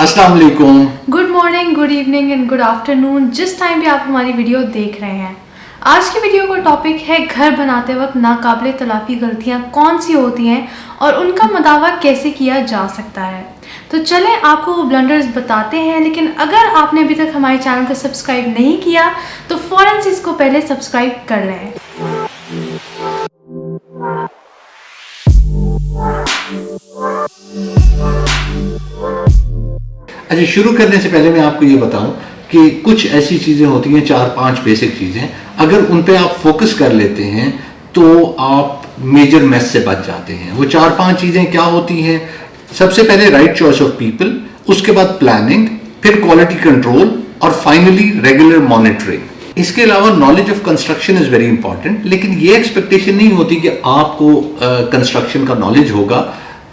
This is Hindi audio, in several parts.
अस्सलाम वालेकुम। Good morning, good evening and good afternoon, जिस टाइम भी आप हमारी वीडियो देख रहे हैं। आज की वीडियो का टॉपिक है घर बनाते वक्त नाकाबिले तलाफी गलतियां कौन सी होती हैं और उनका मदावा कैसे किया जा सकता है। तो चलें आपको वो ब्लंडर्स बताते हैं, लेकिन अगर आपने अभी तक हमारे चैनल को सब्सक्राइब नहीं किया तो फ़ौरन से इसको पहले सब्सक्राइब कर लें। अच्छा, शुरू करने से पहले मैं आपको ये बताऊं कि कुछ ऐसी चीज़ें होती हैं, 4-5 बेसिक चीज़ें, अगर उन पे आप फोकस कर लेते हैं तो आप मेजर मेस से बच जाते हैं। वो 4-5 चीज़ें क्या होती हैं? सबसे पहले राइट चॉइस ऑफ पीपल, उसके बाद प्लानिंग, फिर क्वालिटी कंट्रोल और फाइनली रेगुलर मॉनिटरिंग। इसके अलावा knowledge of construction is very important, लेकिन ये एक्सपेक्टेशन नहीं होती कि आपको कंस्ट्रक्शन का नॉलेज होगा।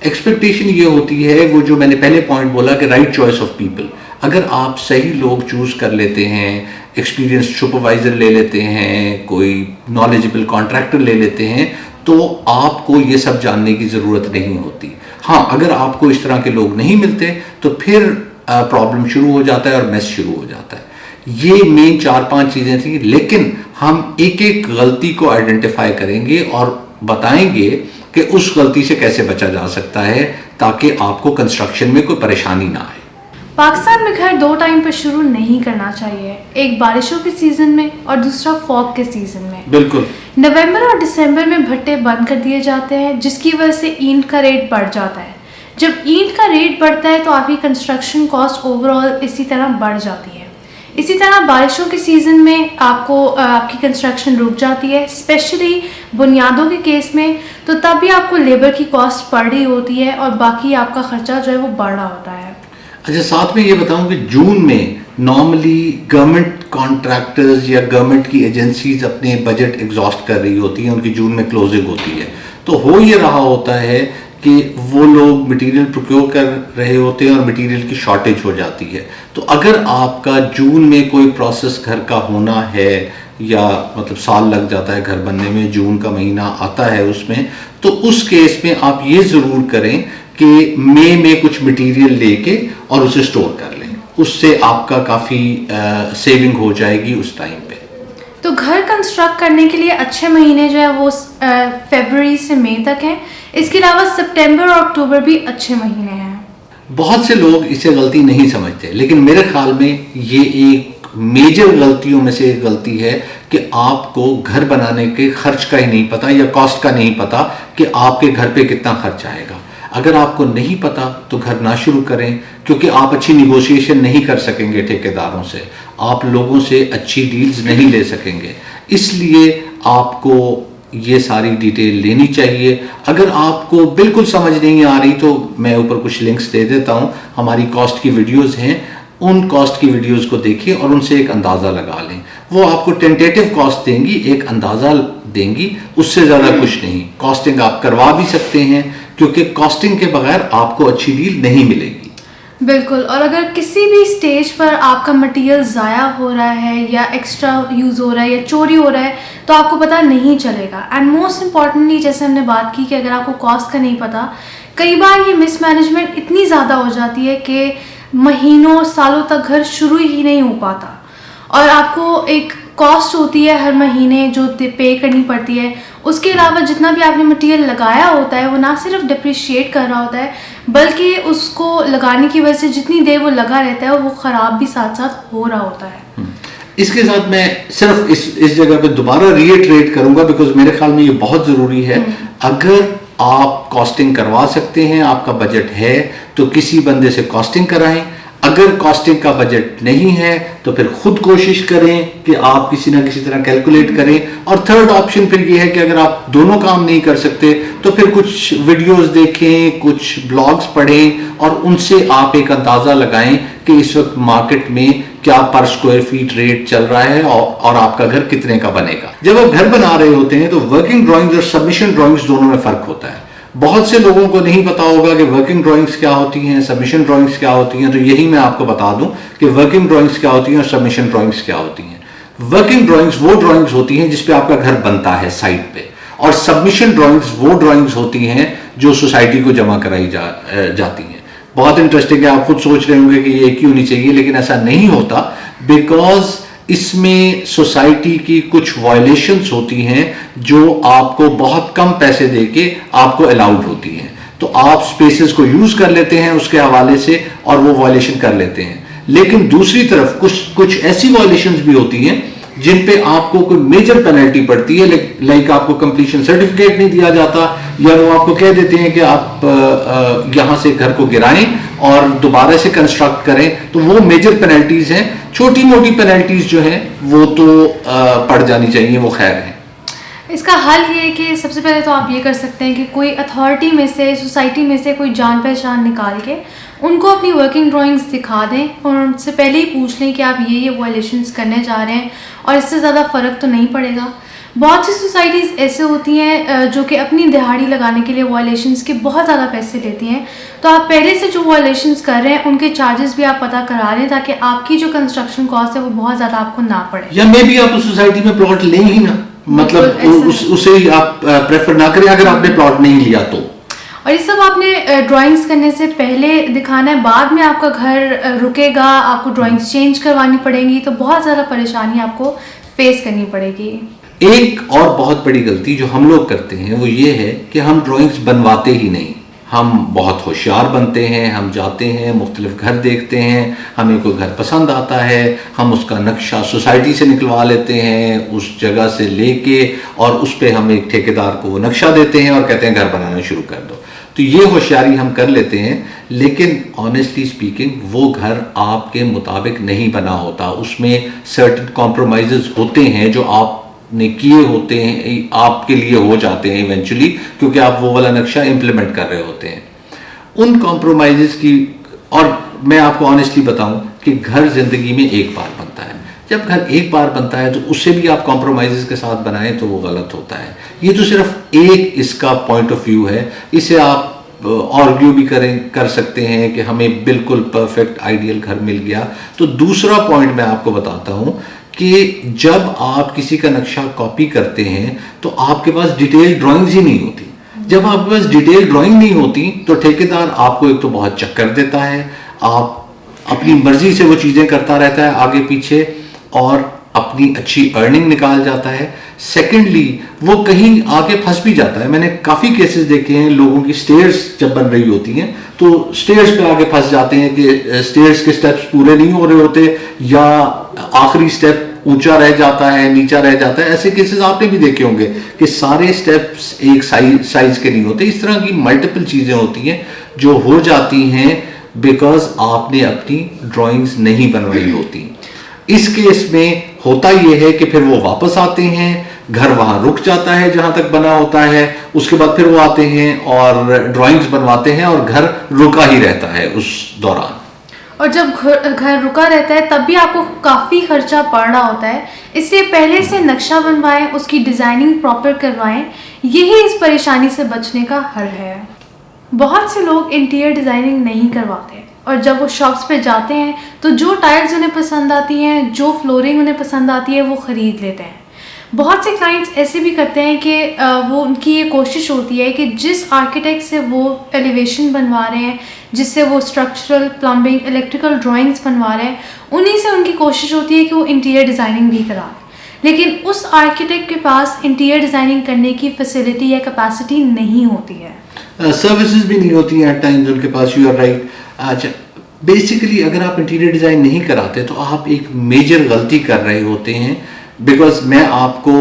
एक्सपेक्टेशन ये होती है, वो जो मैंने पहले पॉइंट बोला कि राइट चॉइस ऑफ पीपल। अगर आप सही लोग चूज कर लेते हैं, एक्सपीरियंस सुपरवाइजर ले लेते हैं, कोई नॉलेजेबल कॉन्ट्रैक्टर ले लेते हैं, तो आपको ये सब जानने की ज़रूरत नहीं होती। हाँ, अगर आपको इस तरह के लोग नहीं मिलते तो फिर प्रॉब्लम शुरू हो जाता है और मेस शुरू हो जाता है। ये मेन 4-5 चीज़ें थी, लेकिन हम एक एक गलती को आइडेंटिफाई करेंगे और बताएंगे कि उस गलती से कैसे बचा जा सकता है ताकि आपको कंस्ट्रक्शन में कोई परेशानी ना आए। पाकिस्तान में घर 2 टाइम पर शुरू नहीं करना चाहिए, एक बारिशों के सीजन में और दूसरा फॉग के सीजन में। बिल्कुल। नवंबर और दिसंबर में भट्टे बंद कर दिए जाते हैं, जिसकी वजह से ईंट का रेट बढ़ जाता है। जब ईंट का रेट बढ़ता है तो आपकी कंस्ट्रक्शन कॉस्ट ओवरऑल इसी तरह बढ़ जाती है। इसी तरह बारिशों के सीज़न में आपकी कंस्ट्रक्शन रुक जाती है, स्पेशली बुनियादों के केस में। तो तब भी आपको लेबर की कॉस्ट पड़ रही होती है और बाकी आपका खर्चा जो है वो बढ़ रहा होता है। अच्छा, साथ में ये बताऊं कि जून में नॉर्मली गवर्नमेंट कॉन्ट्रैक्टर्स या गवर्नमेंट की एजेंसीज अपने बजट एग्जॉस्ट कर रही होती हैं, उनकी जून में क्लोजिंग होती है। तो हो ये रहा होता है कि वो लोग मटेरियल प्रोक्योर कर रहे होते हैं और मटेरियल की शॉर्टेज हो जाती है। तो अगर आपका जून में कोई प्रोसेस घर का होना है, या मतलब साल लग जाता है घर बनने में, जून का महीना आता है उसमें, तो उस केस में आप ये ज़रूर करें कि मई में कुछ मटेरियल लेके और उसे स्टोर कर लें। उससे आपका काफ़ी सेविंग हो जाएगी उस टाइम पे। तो घर कंस्ट्रक्ट करने के लिए अच्छे महीने जो है वो फरवरी से मई तक हैं। इसके अलावा सितंबर और अक्टूबर भी अच्छे महीने हैं। बहुत से लोग इसे गलती नहीं समझते, लेकिन मेरे ख्याल में ये एक मेजर गलतियों में से एक गलती है कि आपको घर बनाने के खर्च का ही नहीं पता या कॉस्ट का नहीं पता कि आपके घर पे कितना खर्च आएगा। अगर आपको नहीं पता तो घर ना शुरू करें, क्योंकि आप अच्छी निगोशिएशन नहीं कर सकेंगे ठेकेदारों से, आप लोगों से अच्छी डील्स नहीं ले सकेंगे। इसलिए आपको ये सारी डिटेल लेनी चाहिए। अगर आपको बिल्कुल समझ नहीं आ रही तो मैं ऊपर कुछ लिंक्स दे देता हूँ, हमारी कॉस्ट की वीडियोस हैं, उन कॉस्ट की वीडियोस को देखिए और उनसे एक अंदाज़ा लगा लें। वो आपको टेंटेटिव कॉस्ट देंगी, एक अंदाज़ा देंगी, उससे ज़्यादा कुछ नहीं। कॉस्टिंग आप करवा भी सकते हैं, क्योंकि कॉस्टिंग के बगैर आपको अच्छी डील नहीं मिलेगी। बिल्कुल। और अगर किसी भी स्टेज पर आपका मटेरियल ज़ाया हो रहा है या एक्स्ट्रा यूज़ हो रहा है या चोरी हो रहा है तो आपको पता नहीं चलेगा। एंड मोस्ट इम्पॉर्टेंटली, जैसे हमने बात की कि अगर आपको कॉस्ट का नहीं पता, कई बार ये मिसमैनेजमेंट इतनी ज़्यादा हो जाती है कि महीनों सालों तक घर शुरू ही नहीं हो पाता और आपको एक कॉस्ट होती है हर महीने जो पे करनी पड़ती है। उसके अलावा जितना भी आपने मटेरियल लगाया होता है वो ना सिर्फ डिप्रिशिएट कर रहा होता है, बल्कि उसको लगाने की वजह से जितनी देर वो लगा रहता है वो ख़राब भी साथ साथ हो रहा होता है। इसके साथ मैं सिर्फ इस जगह पे दोबारा रीइटरेट करूंगा, बिकॉज मेरे ख्याल में ये बहुत ज़रूरी है। अगर आप कॉस्टिंग करवा सकते हैं, आपका बजट है, तो किसी बंदे से कॉस्टिंग कराएं। अगर कॉस्टिंग का बजट नहीं है तो फिर खुद कोशिश करें कि आप किसी ना किसी तरह कैलकुलेट करें। और थर्ड ऑप्शन फिर ये है कि अगर आप दोनों काम नहीं कर सकते तो फिर कुछ वीडियोस देखें, कुछ ब्लॉग्स पढ़ें और उनसे आप एक अंदाज़ा लगाएं कि इस वक्त मार्केट में क्या पर स्क्वायर फीट रेट चल रहा है और आपका घर कितने का बनेगा। जब आप घर बना रहे होते हैं तो वर्किंग ड्राइंग्स और सबमिशन ड्राइंग्स दोनों में फ़र्क होता है। बहुत से लोगों को नहीं पता होगा कि वर्किंग ड्राइंग्स क्या होती हैं, सबमिशन ड्राइंग्स क्या होती हैं। तो यही मैं आपको बता दूं कि वर्किंग ड्राइंग्स क्या होती हैं और सबमिशन ड्राइंग्स क्या होती हैं। वर्किंग ड्राइंग्स वो ड्राइंग्स होती हैं जिसपे आपका घर बनता है साइट पे, और सबमिशन ड्राइंग्स वो ड्राइंग्स होती हैं जो सोसाइटी को जमा कराई जाती हैं। बहुत इंटरेस्टिंग है, आप खुद सोच रहे होंगे कि ये एक ही होनी चाहिए, लेकिन ऐसा नहीं होता, बिकॉज इसमें सोसाइटी की कुछ वायलेशंस होती हैं जो आपको बहुत कम पैसे देके आपको अलाउड होती हैं, तो आप स्पेसेस को यूज कर लेते हैं उसके हवाले से और वो वायलेशन कर लेते हैं। लेकिन दूसरी तरफ कुछ ऐसी वायलेशंस भी होती हैं जिन पे आपको कोई मेजर पेनल्टी पड़ती है, लाइक आपको कंप्लीशन सर्टिफिकेट नहीं दिया जाता, या वो आपको कह देते हैं कि आप यहां से घर को गिराएं और दोबारा से कंस्ट्रक्ट करें, तो वो मेजर पेनल्टीज हैं। छोटी मोटी पेनल्टीज जो है वो तो पड़ जानी चाहिए, वो खैर है। इसका हल ये है कि सबसे पहले तो आप ये कर सकते हैं कि कोई अथॉरिटी में से, सोसाइटी में से कोई जान पहचान निकाल के उनको अपनी वर्किंग ड्राइंग्स दिखा दें और उनसे पहले ही पूछ लें कि आप ये वायलेशंस करने जा रहे हैं और इससे ज़्यादा फ़र्क तो नहीं पड़ेगा। बहुत सी सोसाइटीज़ ऐसे होती हैं जो कि अपनी दिहाड़ी लगाने के लिए वायलेशंस के बहुत ज़्यादा पैसे लेती हैं, तो आप पहले से जो वायलेशंस कर रहे हैं उनके चार्जेस भी आप पता करा लें ताकि आपकी जो कंस्ट्रक्शन कॉस्ट है वो बहुत ज़्यादा आपको ना पड़े। या मे भी आप उस सोसाइटी में प्लॉट लें ही ना, मतलब उसे ही आप प्रेफर ना करें अगर आपने प्लॉट नहीं लिया तो। और ये सब आपने ड्राइंग्स करने से पहले दिखाना है, बाद में आपका घर रुकेगा, आपको ड्राइंग्स चेंज करवानी पड़ेंगी, तो बहुत ज़्यादा परेशानी आपको फेस करनी पड़ेगी। एक और बहुत बड़ी गलती जो हम लोग करते हैं वो ये है कि हम ड्राइंग्स बनवाते ही नहीं। हम बहुत होशियार बनते हैं, हम जाते हैं मुख्तलिफ घर देखते हैं, हमें कोई घर पसंद आता है, हम उसका नक्शा सोसाइटी से निकलवा लेते हैं, उस जगह से लेके, और उस पर हम एक ठेकेदार को वो नक्शा देते हैं और कहते हैं घर बनाना शुरू कर दो। तो ये होशियारी हम कर लेते हैं, लेकिन ऑनेस्टली स्पीकिंग वो घर आपके मुताबिक नहीं बना होता, उसमें सर्टेन कॉम्प्रोमाइजेस होते हैं जो आपने किए होते हैं, आपके लिए हो जाते हैं इवेंचुअली, क्योंकि आप वो वाला नक्शा इम्प्लीमेंट कर रहे होते हैं। उन कॉम्प्रोमाइजेस की, और मैं आपको ऑनेस्टली बताऊं कि घर जिंदगी में एक बार बनता है, जब घर एक बार बनता है तो उससे भी आप कॉम्प्रोमाइजेस के साथ बनाएं तो वो गलत होता है। ये तो सिर्फ एक इसका पॉइंट ऑफ व्यू है, इसे आप आर्ग्यू भी कर सकते हैं कि हमें बिल्कुल परफेक्ट आइडियल घर मिल गया। तो दूसरा पॉइंट मैं आपको बताता हूं कि जब आप किसी का नक्शा कॉपी करते हैं तो आपके पास डिटेल ड्राइंग्स ही नहीं होती। जब आपके पास डिटेल ड्राइंग नहीं होती तो ठेकेदार आपको एक तो बहुत चक्कर देता है, आप अपनी मर्जी से वो चीज़ें करता रहता है आगे पीछे और अपनी अच्छी अर्निंग निकाल जाता है। सेकेंडली वो कहीं आके फंस भी जाता है। मैंने काफ़ी केसेस देखे हैं, लोगों की स्टेयर्स जब बन रही होती हैं तो स्टेयर्स पे आके फंस जाते हैं कि स्टेयर्स के स्टेप्स पूरे नहीं हो रहे होते या आखिरी स्टेप ऊंचा रह जाता है, नीचा रह जाता है। ऐसे केसेस आपने भी देखे होंगे कि सारे स्टेप्स एक साइज के नहीं होते। इस तरह की मल्टीपल चीज़ें होती हैं जो हो जाती हैं बिकॉज आपने अपनी ड्राइंग्स नहीं बनवाई होती। इस केस में होता यह है कि फिर वो वापस आते हैं, घर वहां रुक जाता है जहां तक बना होता है, उसके बाद फिर वो आते हैं और ड्राइंग्स बनवाते हैं और घर रुका ही रहता है उस दौरान। और जब घर रुका रहता है तब भी आपको काफ़ी खर्चा पड़ रहा होता है, इसलिए पहले से नक्शा बनवाएं, उसकी डिज़ाइनिंग प्रॉपर करवाएं, यही इस परेशानी से बचने का हल है। बहुत से लोग इंटीरियर डिज़ाइनिंग नहीं करवाते और जब वो शॉप्स पे जाते हैं तो जो टाइल्स उन्हें पसंद आती हैं, जो फ्लोरिंग उन्हें पसंद आती है वो ख़रीद लेते हैं। बहुत से क्लाइंट्स ऐसे भी करते हैं कि वो उनकी ये कोशिश होती है कि जिस आर्किटेक्ट से वो एलिवेशन बनवा रहे हैं, जिससे वो स्ट्रक्चरल, प्लम्बिंग, इलेक्ट्रिकल ड्राइंग्स बनवा रहे हैं, उन्हीं से उनकी कोशिश होती है कि वो इंटीरियर डिज़ाइनिंग भी करा लें। लेकिन उस आर्किटेक्ट के पास इंटीरियर डिज़ाइनिंग करने की फैसिलिटी या कैपेसिटी नहीं होती है, सर्विसेज भी नहीं होती हैं एट टाइम्स उनके पास। You are right. अच्छा, बेसिकली अगर आप इंटीरियर डिज़ाइन नहीं कराते तो आप एक मेजर गलती कर रहे होते हैं। बिकॉज मैं आपको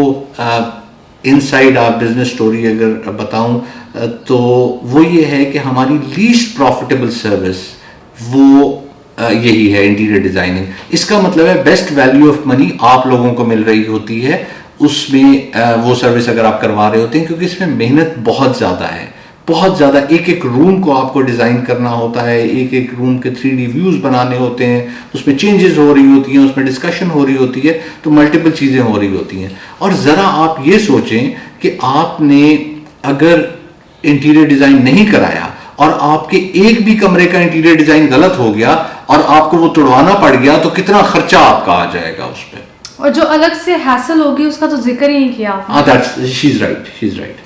इनसाइड आप बिजनेस स्टोरी अगर बताऊं तो वो ये है कि हमारी लीस्ट प्रॉफिटेबल सर्विस वो यही है, इंटीरियर डिज़ाइनिंग। इसका मतलब है बेस्ट वैल्यू ऑफ मनी आप लोगों को मिल रही होती है उसमें वो सर्विस अगर आप करवा रहे होते हैं, क्योंकि इसमें मेहनत बहुत ज़्यादा है, बहुत ज़्यादा। एक एक रूम को आपको डिज़ाइन करना होता है, एक एक रूम के 3D व्यूज़ बनाने होते हैं, उसमें चेंजेस हो रही होती हैं, उसमें डिस्कशन हो रही होती है, तो मल्टीपल चीज़ें हो रही होती हैं। और ज़रा आप ये सोचें कि आपने अगर इंटीरियर डिज़ाइन नहीं कराया और आपके एक भी कमरे का इंटीरियर डिज़ाइन गलत हो गया और आपको वो तुड़वाना पड़ गया तो कितना खर्चा आपका आ जाएगा उस पर, और जो अलग से हैसल होगी उसका तो जिक्र ही नहीं किया आपने। That's she is right.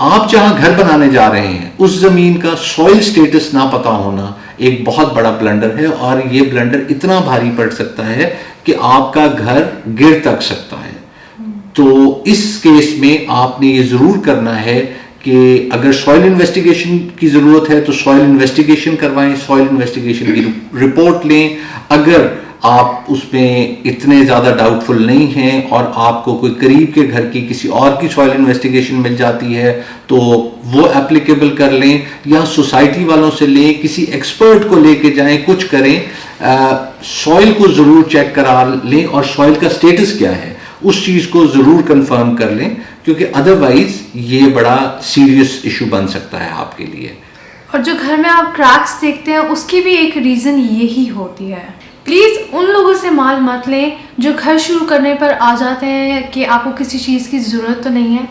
आप जहां घर बनाने जा रहे हैं उस जमीन का सॉइल स्टेटस ना पता होना एक बहुत बड़ा ब्लंडर है, और ये ब्लंडर इतना भारी पड़ सकता है कि आपका घर गिर तक सकता है। तो इस केस में आपने ये ज़रूर करना है कि अगर सॉइल इन्वेस्टिगेशन की ज़रूरत है तो सॉइल इन्वेस्टिगेशन करवाएं, सॉइल इन्वेस्टिगेशन की रिपोर्ट लें। अगर आप उसमें इतने ज़्यादा डाउटफुल नहीं हैं और आपको कोई करीब के घर की किसी और की सॉइल इन्वेस्टिगेशन मिल जाती है तो वो एप्लीकेबल कर लें, या सोसाइटी वालों से लें, किसी एक्सपर्ट को लेके जाएं, कुछ करें। सॉइल को ज़रूर चेक करा लें और सॉइल का स्टेटस क्या है उस चीज़ को ज़रूर कंफर्म कर लें, क्योंकि अदरवाइज ये बड़ा सीरियस इशू बन सकता है आपके लिए। और जो घर में आप क्रैक्स देखते हैं उसकी भी एक रीज़न यही होती है। प्लीज़ उन लोगों से माल मत लें जो घर शुरू करने पर आ जाते हैं कि आपको किसी चीज़ की ज़रूरत तो नहीं है।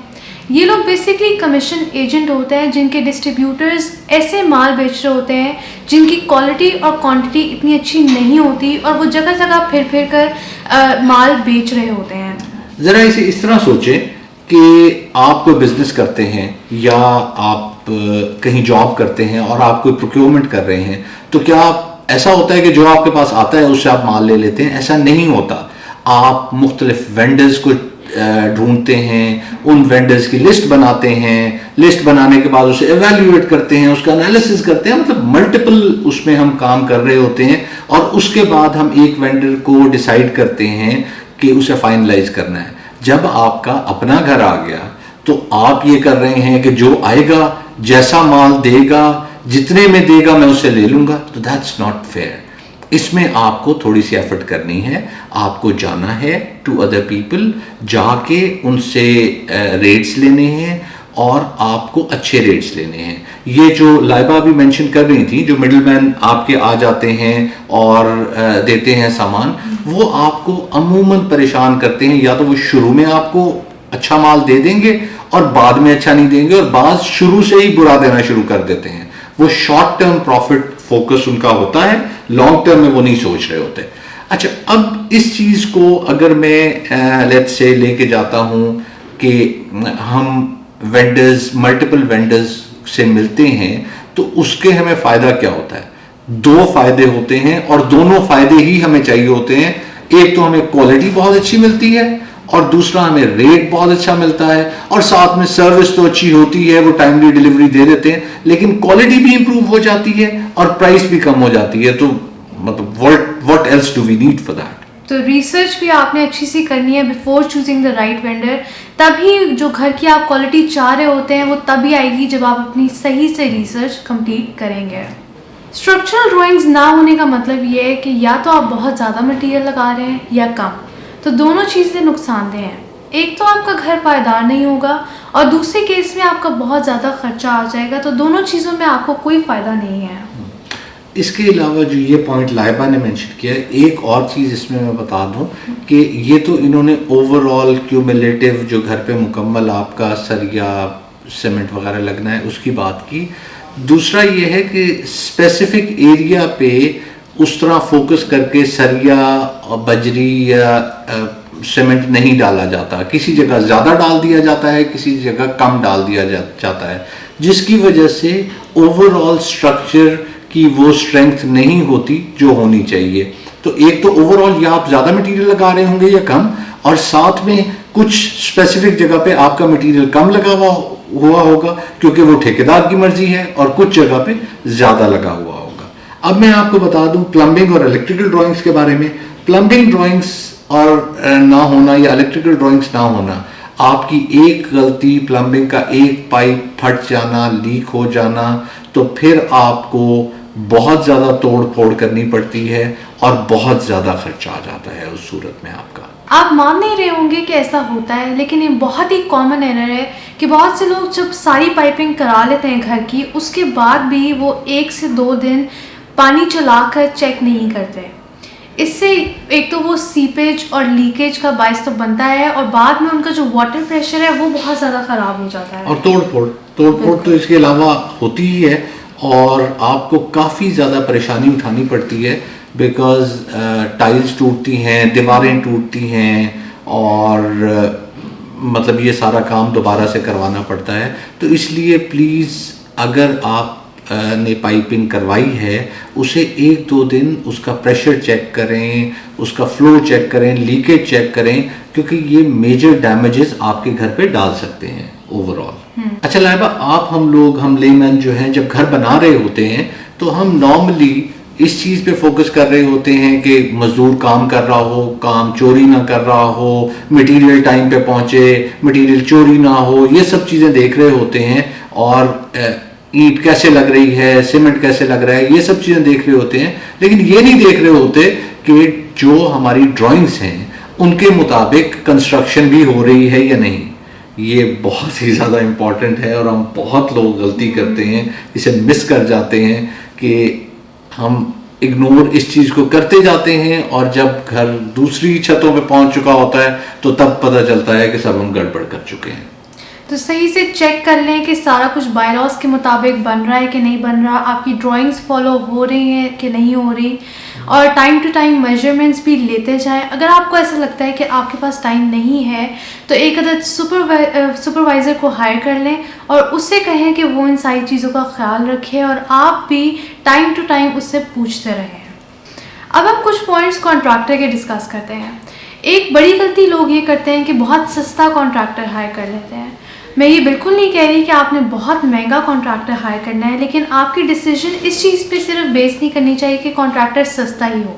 ये लोग बेसिकली कमीशन एजेंट होते हैं जिनके डिस्ट्रीब्यूटर्स ऐसे माल बेच रहे होते हैं जिनकी क्वालिटी और क्वांटिटी इतनी अच्छी नहीं होती, और वो जगह जगह फिर फिर कर माल बेच रहे होते हैं। ज़रा इसे इस तरह सोचें कि आप कोई बिजनेस करते हैं या आप कहीं जॉब करते हैं और आप कोई प्रोक्योरमेंट कर रहे हैं, तो क्या ऐसा होता है कि जो आपके पास आता है उससे आप माल ले लेते हैं? ऐसा नहीं होता। आप मुख्तलिफ वेंडर्स को ढूंढते हैं, उन वेंडर्स की लिस्ट बनाते हैं, लिस्ट बनाने के बाद उसे एवेल्युएट करते हैं, उसका एनालिसिस करते हैं, मतलब मल्टीपल उसमें हम काम कर रहे होते हैं, और उसके बाद हम एक वेंडर को डिसाइड करते हैं कि उसे फाइनलाइज करना है। जब आपका अपना घर आ गया तो आप ये कर रहे हैं कि जो आएगा, जैसा माल देगा, जितने में देगा मैं उसे ले लूंगा, तो दैट्स नॉट फेयर। इसमें आपको थोड़ी सी एफर्ट करनी है, आपको जाना है टू अदर पीपल, जाके उनसे रेट्स लेने हैं और आपको अच्छे रेट्स लेने हैं। ये जो लाइबा भी मेंशन कर रही थी, जो मिडलमैन आपके आ जाते हैं और देते हैं सामान, वो आपको अमूमन परेशान करते हैं। या तो वो शुरू में आपको अच्छा माल दे देंगे और बाद में अच्छा नहीं देंगे, और बाद शुरू से ही बुरा देना शुरू कर देते हैं। वो शॉर्ट टर्म प्रॉफिट फोकस उनका होता है, लॉन्ग टर्म में वो नहीं सोच रहे होते। अच्छा, अब इस चीज़ को अगर मैं लेट्स से लेके जाता हूँ कि हम वेंडर्स, मल्टीपल वेंडर्स से मिलते हैं, तो उसके हमें फ़ायदा क्या होता है? दो फायदे होते हैं, और दोनों फायदे ही हमें चाहिए होते हैं। एक तो हमें क्वालिटी बहुत अच्छी मिलती है, और दूसरा हमें रेट बहुत अच्छा मिलता है, और साथ में सर्विस तो अच्छी होती है, वो टाइमली डिलीवरी दे देते हैं, लेकिन क्वालिटी भी इंप्रूव हो जाती है और प्राइस भी कम हो जाती है। तो मतलब what else do we need for that? तो रिसर्च भी आपने अच्छी सी करनी है before choosing the right vendor. तभी जो घर की आप क्वालिटी चाह रहे होते हैं वो तभी आएगी जब आप अपनी सही से रिसर्च कंप्लीट करेंगे। स्ट्रक्चरल ड्राइंग्स ना होने का मतलब ये है कि या तो आप बहुत ज़्यादा मटेरियल लगा रहे हैं या कम, तो दोनों चीज़ें नुकसानदेह हैं। एक तो आपका घर पायदार नहीं होगा, और दूसरे केस में आपका बहुत ज़्यादा खर्चा आ जाएगा, तो दोनों चीज़ों में आपको कोई फ़ायदा नहीं है। इसके अलावा जो ये पॉइंट लाइबा ने मेंशन किया है, एक और चीज़ इसमें मैं बता दूं कि ये तो इन्होंने ओवरऑल क्यूमुलेटिव जो घर पे मुकम्मल आपका सरिया सीमेंट वगैरह लगना है उसकी बात की। दूसरा ये है कि स्पेसिफिक एरिया पे उस तरह फोकस करके सरिया बजरी या सीमेंट नहीं डाला जाता। किसी जगह ज़्यादा डाल दिया जाता है, किसी जगह कम डाल दिया जाता है, जिसकी वजह से ओवरऑल स्ट्रक्चर की वो स्ट्रेंथ नहीं होती जो होनी चाहिए। तो एक तो ओवरऑल या आप ज़्यादा मटेरियल लगा रहे होंगे या कम, और साथ में कुछ स्पेसिफिक जगह पे आपका मटेरियल कम लगा हुआ होगा क्योंकि वो ठेकेदार की मर्जी है, और कुछ जगह पे ज़्यादा लगा हुआ होगा। अब मैं आपको बता दूं प्लम्बिंग और इलेक्ट्रिकल ड्राइंग्स के बारे में। प्लम्बिंग ड्राइंग्स और ना होना या इलेक्ट्रिकल ड्राइंग्स ना होना, आपकी एक गलती, प्लम्बिंग का एक पाइप फट जाना, लीक हो जाना, तो फिर आपको बहुत ज़्यादा तोड़ फोड़ करनी पड़ती है और बहुत ज़्यादा खर्चा आ जाता है उस सूरत में आपका। आप मान नहीं रहे होंगे कि ऐसा होता है, लेकिन ये बहुत ही कॉमन एरर है कि बहुत से लोग जब सारी पाइपिंग करा लेते हैं घर की, उसके बाद भी वो 1 से 2 दिन पानी चलाकर चेक नहीं करते। इससे एक तो वो सीपेज और लीकेज का बायस तो बनता है, और बाद में उनका जो वाटर प्रेशर है वो बहुत ज़्यादा ख़राब हो जाता है। और तोड़ फोड़ तो इसके अलावा होती ही है, और आपको काफ़ी ज़्यादा परेशानी उठानी पड़ती है, बिकॉज टाइल्स टूटती हैं, दीवारें टूटती हैं, और मतलब ये सारा काम दोबारा से करवाना पड़ता है। तो इसलिए प्लीज़, अगर आप ने पाइपिंग करवाई है उसे 1-2 दिन उसका प्रेशर चेक करें, उसका फ्लो चेक करें, लीकेज चेक करें, क्योंकि ये मेजर डैमेजेस आपके घर पे डाल सकते हैं ओवरऑल। अच्छा लाइबा, हम लेमैन जो हैं जब घर बना रहे होते हैं तो हम नॉर्मली इस चीज़ पे फोकस कर रहे होते हैं कि मजदूर काम कर रहा हो, काम चोरी ना कर रहा हो, मटेरियल टाइम पे पहुंचे, मटेरियल चोरी ना हो, ये सब चीज़ें देख रहे होते हैं, और ईंट कैसे लग रही है, सीमेंट कैसे लग रहा है, ये सब चीज़ें देख रहे होते हैं। लेकिन ये नहीं देख रहे होते कि जो हमारी ड्राइंग्स हैं उनके मुताबिक कंस्ट्रक्शन भी हो रही है या नहीं। ये बहुत ही ज़्यादा इम्पॉर्टेंट है और हम बहुत लोग गलती करते हैं, इसे मिस कर जाते हैं कि हम इग्नोर इस चीज़ को करते जाते हैं, और जब घर दूसरी छतों पे पहुंच चुका होता है तो तब पता चलता है कि सब हम गड़बड़ कर चुके हैं। तो सही से चेक कर लें कि सारा कुछ बायलॉज के मुताबिक बन रहा है कि नहीं बन रहा, आपकी ड्राइंग्स फॉलो हो रही हैं कि नहीं हो रही, और टाइम टू टाइम मेजरमेंट्स भी लेते जाएं। अगर आपको ऐसा लगता है कि आपके पास टाइम नहीं है तो एक अदद सुपरवाइज़र को हायर कर लें और उससे कहें कि वो इन सारी चीज़ों का ख्याल रखे, और आप भी टाइम टू टाइम उससे पूछते रहें। अब हम कुछ पॉइंट्स कॉन्ट्रैक्टर के डिस्कस करते हैं। एक बड़ी गलती लोग ये करते हैं कि बहुत सस्ता कॉन्ट्रैक्टर हायर कर लेते हैं। मैं ये बिल्कुल नहीं कह रही कि आपने बहुत महंगा कॉन्ट्रैक्टर हायर करना है, लेकिन आपकी डिसीजन इस चीज़ पे सिर्फ बेस नहीं करनी चाहिए कि कॉन्ट्रैक्टर सस्ता ही हो।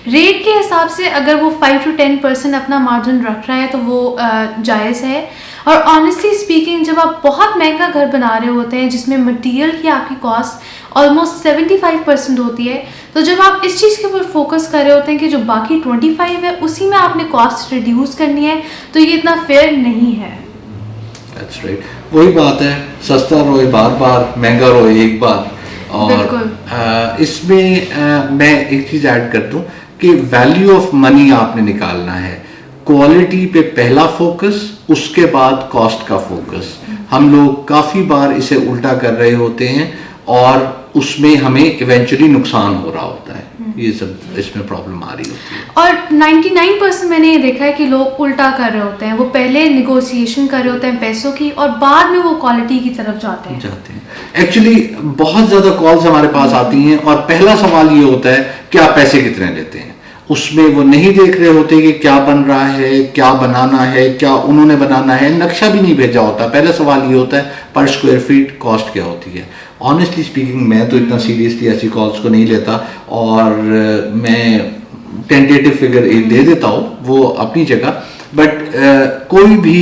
रेट के हिसाब से अगर वो 5 to 10% अपना मार्जिन रख रहा है तो वो जायज़ है। और ऑनेस्टली स्पीकिंग, जब आप बहुत महंगा घर बना रहे होते हैं जिसमें मटेरियल की आपकी कॉस्ट ऑलमोस्ट 75% होती है, तो जब आप इस चीज़ के ऊपर फोकस कर रहे होते हैं कि जो बाकी 25 है उसी में आपने कॉस्ट रिड्यूस करनी है, तो ये इतना फेयर नहीं है। That's right. वही बात है, सस्ता रोए बार बार, महंगा रोए एक बार। और इसमें मैं एक चीज़ ऐड कर दूं कि वैल्यू ऑफ मनी आपने निकालना है। क्वालिटी पे पहला फोकस, उसके बाद कॉस्ट का फोकस। हम लोग काफ़ी बार इसे उल्टा कर रहे होते हैं और उसमें हमें इवेंचुअली नुकसान हो रहा होता है। ये सब इसमें प्रॉब्लम आ रही होती है। और 99% मैंने ये देखा है कि लोग उल्टा कर रहे होते हैं। वो पहले निगोशिएशन कर रहे होते हैं पैसों की और बाद में वो क्वालिटी की तरफ जाते हैं। एक्चुअली बहुत ज़्यादा कॉल्स हमारे पास आती हैं और पहला सवाल ये होता है कि आप पैसे कितने लेते हैं। उसमें वो नहीं देख रहे होते कि क्या बन रहा है, क्या बनाना है, क्या उन्होंने बनाना है, नक्शा भी नहीं भेजा होता। पहला सवाल ये होता है पर स्क्वायर फीट कॉस्ट क्या होती है। ऑनेस्टली स्पीकिंग मैं तो इतना सीरियसली ऐसी कॉल्स को नहीं लेता और मैं टेंटेटिव फिगर एक दे देता हूँ, वो अपनी जगह, बट कोई भी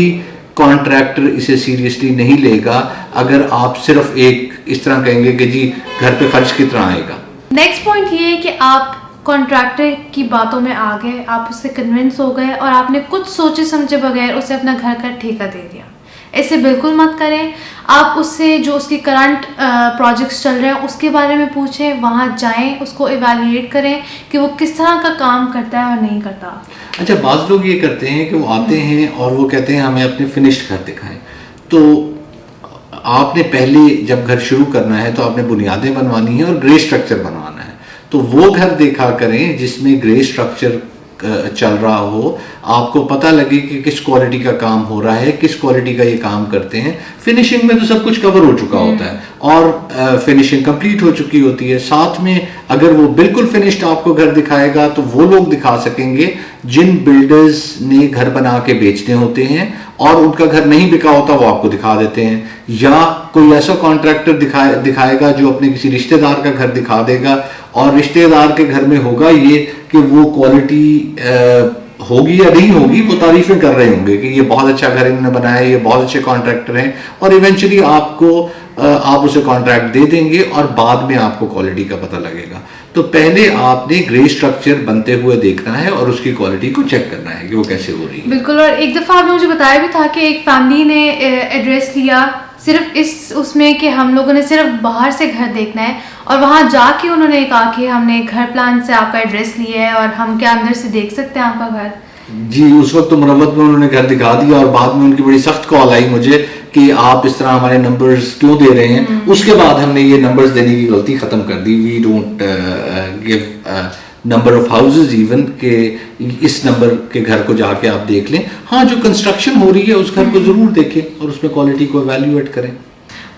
कॉन्ट्रैक्टर इसे सीरियसली नहीं लेगा अगर आप सिर्फ एक इस तरह कहेंगे कि जी घर पे खर्च कितना आएगा। नेक्स्ट पॉइंट ये है कि आप कॉन्ट्रैक्टर की बातों में आ गए, आप उससे कन्विंस हो गए और आपने कुछ सोचे समझे बगैर उसे अपना घर का ठेका दे दिया। ऐसे बिल्कुल मत करें। आप उससे जो उसके करंट प्रोजेक्ट्स चल रहे हैं उसके बारे में पूछें, वहाँ जाएं, उसको इवैल्यूएट करें कि वो किस तरह का काम करता है और नहीं करता। अच्छा, बाज़ लोग ये करते हैं कि वो आते हैं और वो कहते हैं हमें अपने फिनिश्ड घर दिखाएं। तो आपने पहले जब घर शुरू करना है तो आपने बुनियादें बनवानी है और ग्रे स्ट्रक्चर बनवाना है। तो वो घर देखा करें जिसमें ग्रे स्ट्रक्चर चल रहा हो, आपको पता लगे कि किस क्वालिटी का काम हो रहा है, किस क्वालिटी का ये काम करते हैं। फिनिशिंग में तो सब कुछ कवर हो चुका होता है और फिनिशिंग कंप्लीट हो चुकी होती है। साथ में अगर वो बिल्कुल फिनिश्ड आपको घर दिखाएगा तो वो लोग दिखा सकेंगे जिन बिल्डर्स ने घर बना के बेचने होते हैं और उनका घर नहीं बिका होता, वो आपको दिखा देते हैं। या कोई ऐसा कॉन्ट्रैक्टर दिखाएगा जो अपने किसी रिश्तेदार का घर दिखा देगा और रिश्तेदार के घर में होगा ये कि वो क्वालिटी होगी या नहीं होगी, वो तारीफें कर रहे होंगे कि ये बहुत अच्छा घर इन्होंने बनाया है, ये बहुत अच्छे कॉन्ट्रैक्टर हैं, और इवेंचुअली आप उसे कॉन्ट्रैक्ट दे देंगे और बाद में आपको क्वालिटी का पता लगेगा। तो पहले आपने ग्रे स्ट्रक्चर बनते हुए देखना है और उसकी क्वालिटी को चेक करना है कि वो कैसे हो रही है। बिल्कुल। और एक दफ़ा आपने मुझे बताया भी था कि एक फैमिली ने एड्रेस लिया सिर्फ उसमें कि हम लोगों ने सिर्फ बाहर से घर देखना है, और वहाँ जाके उन्होंने कहा कि हमने घर प्लान से आपका एड्रेस लिया है और हम क्या अंदर से देख सकते हैं आपका घर। जी, उस वक्त तो मुरव्वत में उन्होंने घर दिखा दिया और बाद में उनकी बड़ी सख्त कॉल आई मुझे कि आप इस तरह हमारे नंबर्स क्यों दे रहे हैं। उसके बाद हमने ये नंबर्स देने की गलती ख़त्म कर दी। We don't give number of houses even के इस नंबर के घर को जाके आप देख लें। हाँ, जो कंस्ट्रक्शन हो रही है उस घर को ज़रूर देखें और उसमें क्वालिटी को एवेल्यूएट करें।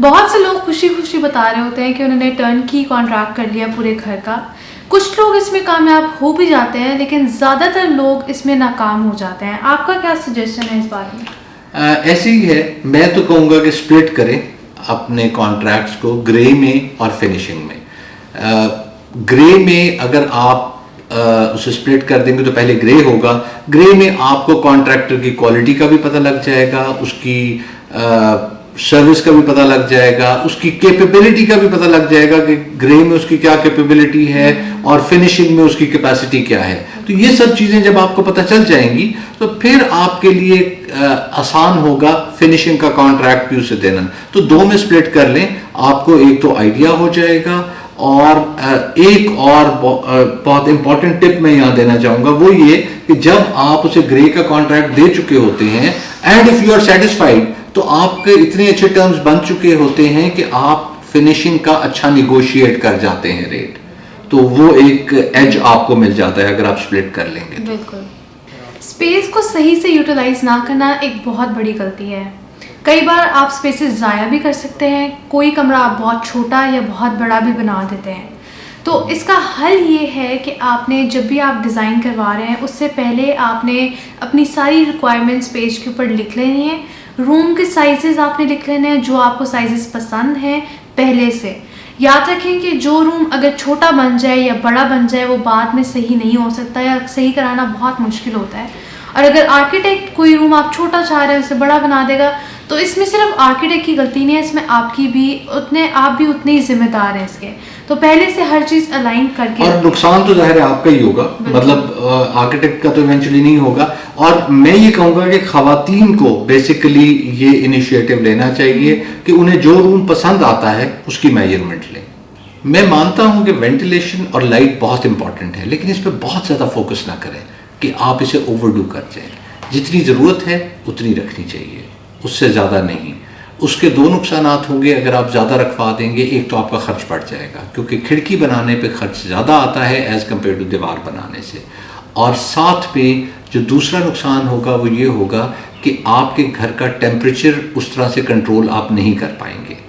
बहुत से लोग खुशी खुशी बता रहे होते हैं कि उन्होंने टर्नकी कॉन्ट्रैक्ट कर लिया पूरे घर का। कुछ लोग इसमें कामयाब हो भी जाते हैं, लेकिन ज़्यादातर लोग इसमें नाकाम हो जाते हैं। आपका क्या सजेशन है इस बारे में? ऐसे ही है, मैं तो कहूँगा कि स्प्लिट करें अपने कॉन्ट्रैक्ट्स को ग्रे में और फिनिशिंग में। ग्रे में अगर आप उसे स्प्लिट कर देंगे तो पहले ग्रे होगा। ग्रे में आपको कॉन्ट्रैक्टर की क्वालिटी का भी पता लग जाएगा, उसकी सर्विस का भी पता लग जाएगा, उसकी कैपेबिलिटी का भी पता लग जाएगा कि ग्रे में उसकी क्या कैपेबिलिटी है और फिनिशिंग में उसकी कैपेसिटी क्या है। तो ये सब चीज़ें जब आपको पता चल जाएंगी तो फिर आपके लिए आसान होगा फिनिशिंग का कॉन्ट्रैक्ट भी उसे देना। तो दो में स्प्लिट कर लें, आपको एक तो आइडिया हो जाएगा। और एक और बहुत इंपॉर्टेंट टिप मैं यहाँ देना चाहूँगा, वो ये कि जब आप उसे ग्रे का कॉन्ट्रैक्ट दे चुके होते हैं and if you are satisfied, तो आपके इतने अच्छे टर्म्स बन चुके होते हैं कि आप फिनिशिंग का अच्छा निगोशिएट कर जाते हैं रेट। तो वो एक एज आपको मिल जाता है अगर आप स्प्लिट कर लेंगे। बिल्कुल। स्पेस को सही से यूटिलाइज ना करना एक बहुत बड़ी गलती है। कई बार आप स्पेसेस ज़ाया भी कर सकते हैं। कोई कमरा आप बहुत छोटा या बहुत बड़ा भी बना देते हैं। तो इसका हल ये है कि आपने जब भी आप डिज़ाइन करवा रहे हैं उससे पहले आपने अपनी सारी रिक्वायरमेंट्स पेज के ऊपर लिख लेनी है। रूम के साइजेस आपने लिख लेने हैं, जो आपको साइजेस पसंद हैं पहले से। याद रखें कि जो रूम अगर छोटा बन जाए या बड़ा बन जाए वो बाद में सही नहीं हो सकता या सही कराना बहुत मुश्किल होता है। और अगर आर्किटेक्ट कोई रूम आप छोटा चाह रहे हैं उसे बड़ा बना देगा तो इसमें सिर्फ आर्किटेक्ट की गलती नहीं है, इसमें आप भी उतने ही जिम्मेदार हैं इसके। तो पहले से हर चीज़ अलाइन करके, और नुकसान तो जाहिर है आपका ही होगा, मतलब आर्किटेक्ट का तो इवेंचुअली नहीं होगा। और मैं ये कहूँगा कि ख़वातीन को बेसिकली ये इनिशिएटिव लेना चाहिए कि उन्हें जो रूम पसंद आता है उसकी मेजरमेंट लें। मैं मानता हूँ कि वेंटिलेशन और लाइट बहुत इंपॉर्टेंट है, लेकिन इस पर बहुत ज़्यादा फोकस ना करें कि आप इसे ओवरडू कर जाएं। जितनी ज़रूरत है उतनी रखनी चाहिए, उससे ज़्यादा नहीं। उसके दो नुकसानात होंगे अगर आप ज़्यादा रखवा देंगे। एक तो आपका खर्च बढ़ जाएगा क्योंकि खिड़की बनाने पे खर्च ज़्यादा आता है एज़ कम्पेयर टू दीवार बनाने से। और साथ में जो दूसरा नुकसान होगा वो ये होगा कि आपके घर का टेम्परेचर उस तरह से कंट्रोल आप नहीं कर पाएंगे।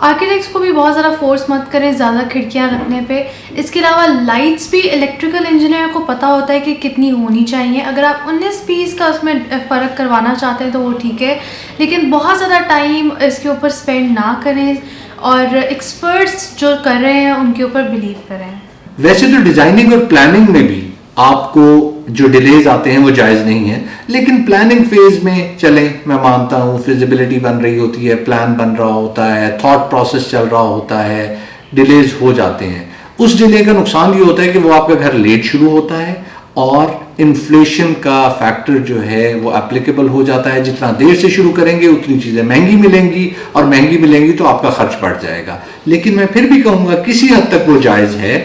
आर्किटेक्ट्स को भी बहुत ज़्यादा फोर्स मत करें ज़्यादा खिड़कियां रखने पे। इसके अलावा लाइट्स भी इलेक्ट्रिकल इंजीनियर को पता होता है कि कितनी होनी चाहिए। अगर आप 19-20 का उसमें फ़र्क करवाना चाहते हैं तो वो ठीक है, लेकिन बहुत ज़्यादा टाइम इसके ऊपर स्पेंड ना करें और एक्सपर्ट्स जो कर रहे हैं उनके ऊपर बिलीव करें। वैसे तो डिज़ाइनिंग और प्लानिंग में भी आपको जो डिलेज आते हैं वो जायज़ नहीं है, लेकिन प्लानिंग फेज में चलें। मैं मानता हूँ फिजिबिलिटी बन रही होती है, प्लान बन रहा होता है, थॉट प्रोसेस चल रहा होता है, डिलेज हो जाते हैं। उस डिले का नुकसान ये होता है कि वो आपका घर लेट शुरू होता है और इन्फ्लेशन का फैक्टर जो है वो एप्लीकेबल हो जाता है। जितना देर से शुरू करेंगे उतनी चीज़ें महंगी मिलेंगी और महंगी मिलेंगी तो आपका खर्च बढ़ जाएगा। लेकिन मैं फिर भी कहूँगा किसी हद तक वो जायज़ है।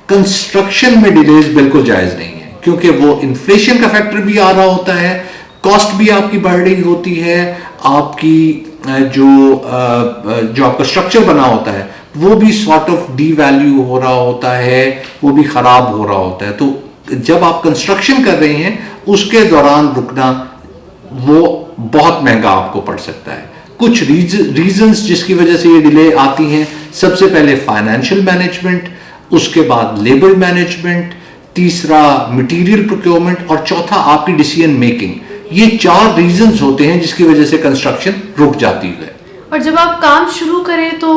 कंस्ट्रक्शन में डिलेज बिल्कुल जायज़ नहीं है क्योंकि वो इन्फ्लेशन का फैक्टर भी आ रहा होता है, कॉस्ट भी आपकी बढ़ रही होती है, आपकी जो आपका स्ट्रक्चर बना होता है वो भी सॉर्ट ऑफ डी वैल्यू हो रहा होता है, वो भी ख़राब हो रहा होता है। तो जब आप कंस्ट्रक्शन कर रहे हैं उसके दौरान रुकना वो बहुत महंगा आपको पड़ सकता है। कुछ रीजंस जिसकी वजह से ये डिले आती हैं, सबसे पहले फाइनेंशियल मैनेजमेंट, उसके बाद लेबर मैनेजमेंट, तीसरा मटेरियल प्रोक्योरमेंट और चौथा आपकी डिसीजन मेकिंग। ये 4 रीजंस होते हैं जिसकी वजह से कंस्ट्रक्शन रुक जाती है। और जब आप काम शुरू करें तो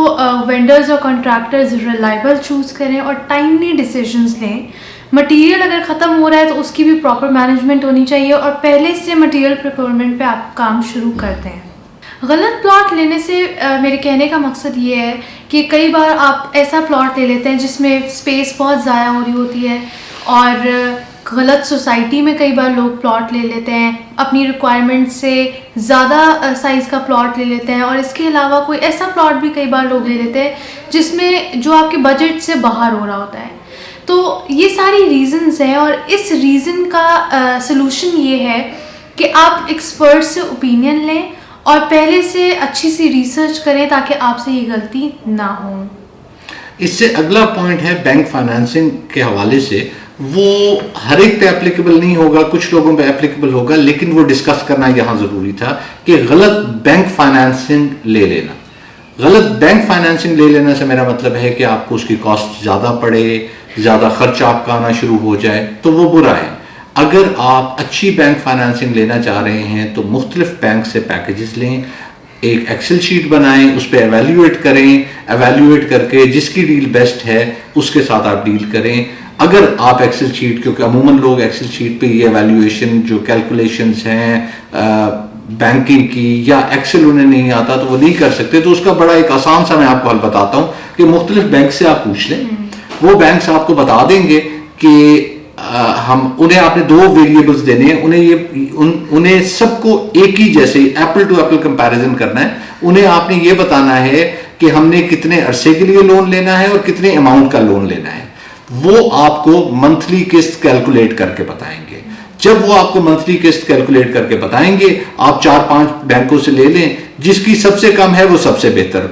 वेंडर्स और कॉन्ट्रैक्टर्स रिलायबल चूज़ करें और टाइमली डिसीजंस लें। मटेरियल अगर ख़त्म हो रहा है तो उसकी भी प्रॉपर मैनेजमेंट होनी चाहिए और पहले से मटेरियल प्रोक्योरमेंट पे आप काम शुरू करते हैं। गलत प्लॉट लेने से मेरे कहने का मकसद ये है कि कई बार आप ऐसा प्लॉट ले लेते हैं जिसमें स्पेस बहुत ज़ाया हो रही होती है और गलत सोसाइटी में कई बार लोग प्लॉट ले लेते हैं, अपनी रिक्वायरमेंट से ज़्यादा साइज़ का प्लॉट ले लेते हैं। और इसके अलावा कोई ऐसा प्लॉट भी कई बार लोग ले लेते हैं जिसमें जो आपके बजट से बाहर हो रहा होता है। तो ये सारी रीज़न्स हैं और इस रीज़न का सलूशन ये है कि आप एक्सपर्ट से ओपिनियन लें और पहले से अच्छी सी रिसर्च करें ताकि आपसे ये गलती ना हो। इससे अगला पॉइंट है बैंक फाइनेंसिंग के हवाले से। वो हर एक पे एप्लीकेबल नहीं होगा, कुछ लोगों पे एप्लीकेबल होगा, लेकिन वो डिस्कस करना यहाँ ज़रूरी था कि गलत बैंक फाइनेंसिंग ले लेना गलत बैंक फाइनेंसिंग ले लेने से मेरा मतलब है कि आपको उसकी कॉस्ट ज़्यादा पड़े, ज़्यादा खर्च आपका आना शुरू हो जाए, तो वो बुरा है। अगर आप अच्छी बैंक फाइनेंसिंग लेना चाह रहे हैं तो मुख्तलिफ बैंक से पैकेजेस लें, एक एक्सेल शीट बनाएं, उस पर एवेल्यूएट करें, एवेल्यूएट करके जिसकी डील बेस्ट है उसके साथ आप डील करें। अगर आप एक्सेल शीट, क्योंकि अमूमन लोग एक्सेल शीट पे ये एवेल्यूएशन जो कैलकुलेशंस हैं बैंकिंग की या एक्सेल उन्हें नहीं आता तो वो नहीं कर सकते, तो उसका बड़ा एक आसान सा मैं आपको हल बताता हूँ कि मुख्तलिफ बैंक से आप पूछ लें, वो बैंक्स आपको बता देंगे कि हम उन्हें आपने 2 वेरिएबल्स देने हैं, उन्हें सबको एक ही जैसे एप्पल टू एप्पल कंपैरिजन करना है। उन्हें आपने ये बताना है कि हमने कितने अरसे के लिए लोन लेना है और कितने अमाउंट का लोन लेना है। वो आपको मंथली किस्त कैलकुलेट करके बताएंगे। जब वो आपको मंथली किस्त कैलकुलेट करके बताएंगे, आप 4-5 बैंकों से ले लें, जिसकी सबसे कम है वो सबसे बेहतर,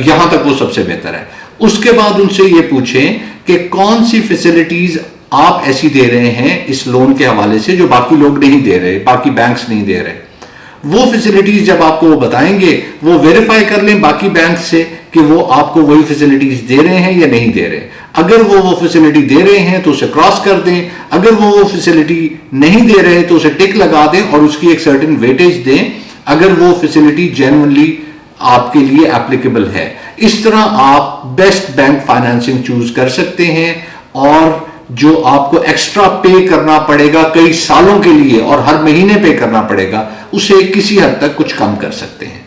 यहां तक वो सबसे बेहतर है। उसके बाद उनसे ये पूछें कि कौन सी फैसिलिटीज आप ऐसी दे रहे हैं इस लोन के हवाले से जो बाकी लोग नहीं दे रहे, बाकी बैंक्स नहीं दे रहे। वो फैसिलिटीज जब आपको वो बताएंगे, वो वेरीफाई कर लें बाकी बैंक से कि वो आपको वही फैसिलिटीज दे रहे हैं या नहीं दे रहे। अगर वो फैसिलिटी दे रहे हैं तो उसे क्रॉस कर दें, अगर वो फैसिलिटी नहीं दे रहे तो उसे टिक लगा दें और उसकी एक सर्टेन वेटेज दें अगर वो फैसिलिटी जेन्युइनली आपके लिए एप्लीकेबल है। इस तरह आप बेस्ट बैंक फाइनेंसिंग चूज कर सकते हैं और जो आपको एक्स्ट्रा पे करना पड़ेगा कई सालों के लिए और हर महीने पे करना पड़ेगा, उसे किसी हद तक कुछ कम कर सकते हैं।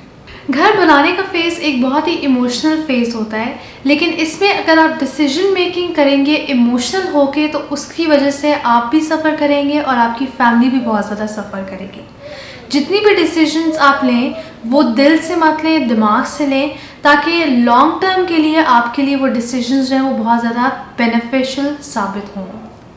घर बनाने का फेज़ एक बहुत ही इमोशनल फेज़ होता है, लेकिन इसमें अगर आप डिसीजन मेकिंग करेंगे इमोशनल होके तो उसकी वजह से आप भी सफ़र करेंगे और आपकी फैमिली भी बहुत ज़्यादा सफ़र करेगी। जितनी भी डिसीजंस आप लें वो दिल से मत लें, दिमाग से लें, ताकि लॉन्ग टर्म के लिए आपके लिए वो डिसीजंस जो हैं वो बहुत ज़्यादा बेनिफिशियल साबित हों।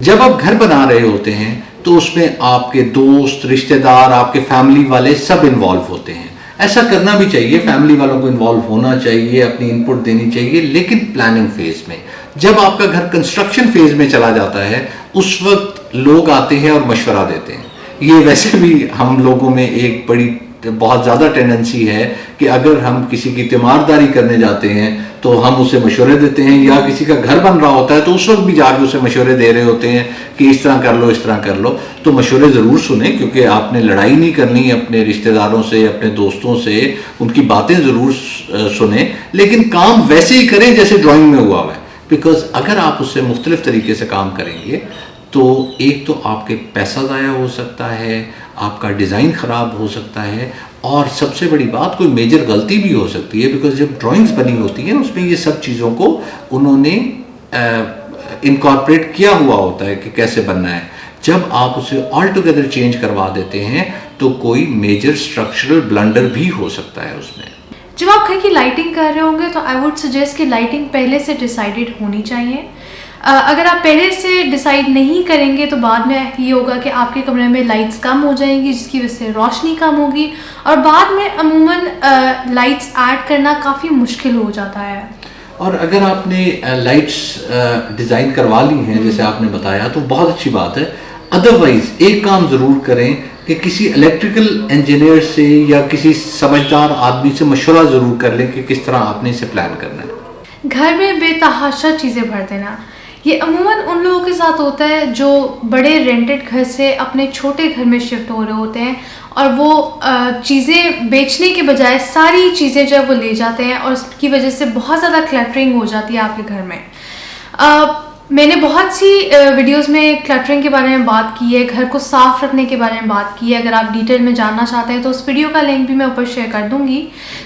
जब आप घर बना रहे होते हैं तो उसमें आपके दोस्त, रिश्तेदार, आपके फैमिली वाले सब इन्वॉल्व होते हैं। ऐसा करना भी चाहिए, फैमिली वालों को इन्वॉल्व होना चाहिए, अपनी इनपुट देनी चाहिए, लेकिन प्लानिंग फेज में। जब आपका घर कंस्ट्रक्शन फेज में चला जाता है उस वक्त लोग आते हैं और मशवरा देते हैं। ये वैसे भी हम लोगों में एक बड़ी बहुत ज़्यादा टेंडेंसी है कि अगर हम किसी की तीमारदारी करने जाते हैं तो हम उसे मशवरे देते हैं, या किसी का घर बन रहा होता है तो उस वक्त भी जाके उसे मशवरे दे रहे होते हैं कि इस तरह कर लो, इस तरह कर लो। तो मशवरे ज़रूर सुने, क्योंकि आपने लड़ाई नहीं करनी अपने रिश्तेदारों से, अपने दोस्तों से, उनकी बातें ज़रूर सुने, लेकिन काम वैसे ही करें जैसे ड्राइंग में हुआ है। बिकॉज अगर आप उससे मुख्तलिफ तरीके से काम करेंगे तो एक तो आपके पैसा ज़ाया हो सकता है, आपका डिज़ाइन ख़राब हो सकता है, और सबसे बड़ी बात कोई मेजर गलती भी हो सकती है। बिकॉज जब ड्राइंग्स बनी होती हैं उसमें ये सब चीज़ों को उन्होंने इनकॉर्पोरेट किया हुआ होता है कि कैसे बनना है। जब आप उसे ऑल टुगेदर चेंज करवा देते हैं तो कोई मेजर स्ट्रक्चरल ब्लंडर भी हो सकता है उसमें। जब आप घर की लाइटिंग कर रहे होंगे तो आई वुड सजेस्ट कि लाइटिंग पहले से डिसाइडेड होनी चाहिए। अगर आप पहले से डिसाइड नहीं करेंगे तो बाद में ये होगा कि आपके कमरे में लाइट्स कम हो जाएंगी, जिसकी वजह से रोशनी कम होगी और बाद में अमूमन लाइट्स ऐड करना काफ़ी मुश्किल हो जाता है। और अगर आपने लाइट्स डिज़ाइन करवा ली हैं जैसे आपने बताया तो बहुत अच्छी बात है। अदरवाइज एक काम ज़रूर करें कि किसी इलेक्ट्रिकल इंजीनियर से या किसी समझदार आदमी से मशवरा ज़रूर कर लें कि किस तरह आपने इसे प्लान करना है। घर में बेतहाशा चीज़ें भर देना, ये अमूमन उन लोगों के साथ होता है जो बड़े रेंटेड घर से अपने छोटे घर में शिफ्ट हो रहे होते हैं और वो चीज़ें बेचने के बजाय सारी चीज़ें जो है वो ले जाते हैं और उसकी वजह से बहुत ज़्यादा क्लटरिंग हो जाती है आपके घर में। मैंने बहुत सी वीडियोस में क्लटरिंग के बारे में बात की है, घर को साफ़ रखने के बारे में बात की है। अगर आप डिटेल में जानना चाहते हैं तो उस वीडियो का लिंक भी मैं ऊपर शेयर कर दूंगी।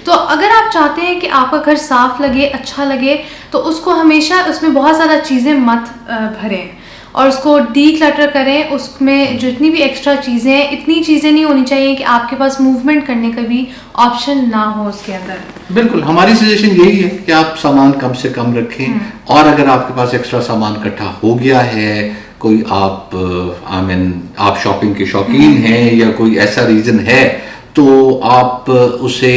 तो अगर आप चाहते हैं कि आपका घर साफ़ लगे, अच्छा लगे, तो उसको हमेशा उसमें बहुत ज़्यादा चीज़ें मत भरें और उसको डी क्लटर करें। उसमें जितनी भी एक्स्ट्रा चीज़ें हैं, इतनी चीज़ें नहीं होनी चाहिए कि आपके पास मूवमेंट करने का भी ऑप्शन ना हो उसके अंदर। बिल्कुल, हमारी सजेशन यही है कि आप सामान कम से कम रखें और अगर आपके पास एक्स्ट्रा सामान इकट्ठा हो गया है, कोई आप शॉपिंग के शौकीन हैं या कोई ऐसा रीज़न है तो आप उसे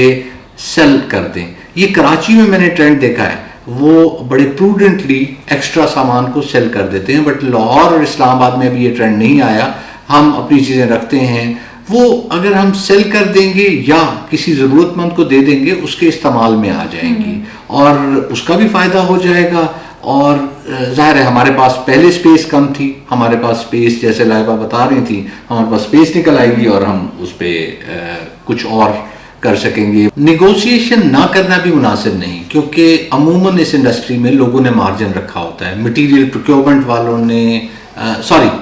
सेल कर दें। ये कराची में मैंने ट्रेंड देखा है, वो बड़े प्रूडेंटली एक्स्ट्रा सामान को सेल कर देते हैं। बट लाहौर और इस्लामाबाद में भी ये ट्रेंड नहीं आया। हम अपनी चीज़ें रखते हैं, वो अगर हम सेल कर देंगे या किसी ज़रूरतमंद को दे देंगे, उसके इस्तेमाल में आ जाएंगी और उसका भी फ़ायदा हो जाएगा। और ज़ाहिर है हमारे पास पहले स्पेस कम थी, हमारे पास स्पेस जैसे लाइबा बता रही थी, हमारे पास स्पेस निकल आएगी और हम उस पर कुछ और कर सकेंगे। निगोशिएशन ना करना भी मुनासिब नहीं, क्योंकि अमूमन इस इंडस्ट्री में लोगों ने मार्जिन रखा होता है। मटेरियल प्रोक्योरमेंट वालों ने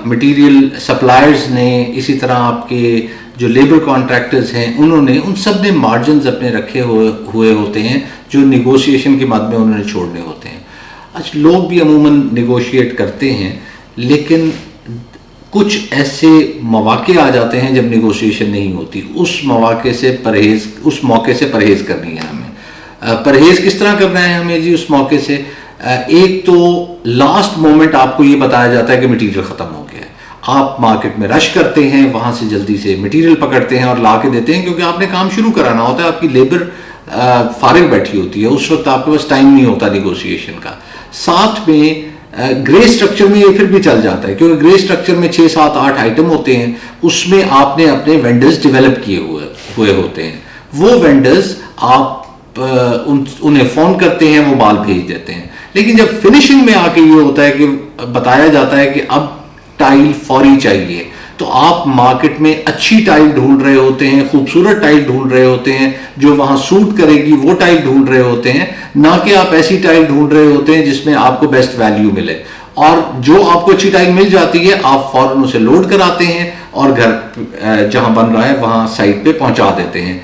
मटेरियल सप्लायर्स ने, इसी तरह आपके जो लेबर कॉन्ट्रैक्टर्स हैं उन्होंने, उन सब ने मार्जिन अपने रखे हुए होते हैं जो निगोशिएशन के बाद में उन्होंने छोड़ने होते हैं। अच्छा, लोग भी अमूमन निगोशिएट करते हैं, लेकिन कुछ ऐसे मौके आ जाते हैं जब निगोशिएशन नहीं होती। उस मौके से परहेज करनी है हमें। परहेज किस तरह करना है हमें जी उस मौके से? एक तो लास्ट मोमेंट आपको ये बताया जाता है कि मटेरियल ख़त्म हो गया है, आप मार्केट में रश करते हैं, वहाँ से जल्दी से मटेरियल पकड़ते हैं और ला के देते हैं, क्योंकि आपने काम शुरू कराना होता है, आपकी लेबर फारिग बैठी होती है, उस वक्त आपके पास टाइम नहीं होता निगोशिएशन का। साथ में ग्रे स्ट्रक्चर में ये फिर भी चल जाता है, क्योंकि ग्रे स्ट्रक्चर में 6, 7, 8 आइटम होते हैं, उसमें आपने अपने वेंडर्स डेवलप किए हुए होते हैं। वो वेंडर्स आप उन्हें फ़ोन करते हैं, वो माल भेज देते हैं। लेकिन जब फिनिशिंग में आके ये होता है कि बताया जाता है कि अब टाइल फौरी चाहिए, तो आप मार्केट में अच्छी टाइल ढूंढ रहे होते हैं, खूबसूरत टाइल ढूंढ रहे होते हैं, जो वहां सूट करेगी वो टाइल ढूंढ रहे होते हैं, ना कि आप ऐसी टाइल ढूंढ रहे होते हैं जिसमें आपको बेस्ट वैल्यू मिले। और जो आपको अच्छी टाइल मिल जाती है, आप फौरन उसे लोड कराते हैं और घर जहां बन रहा है वहां साइट पे पहुंचा देते हैं।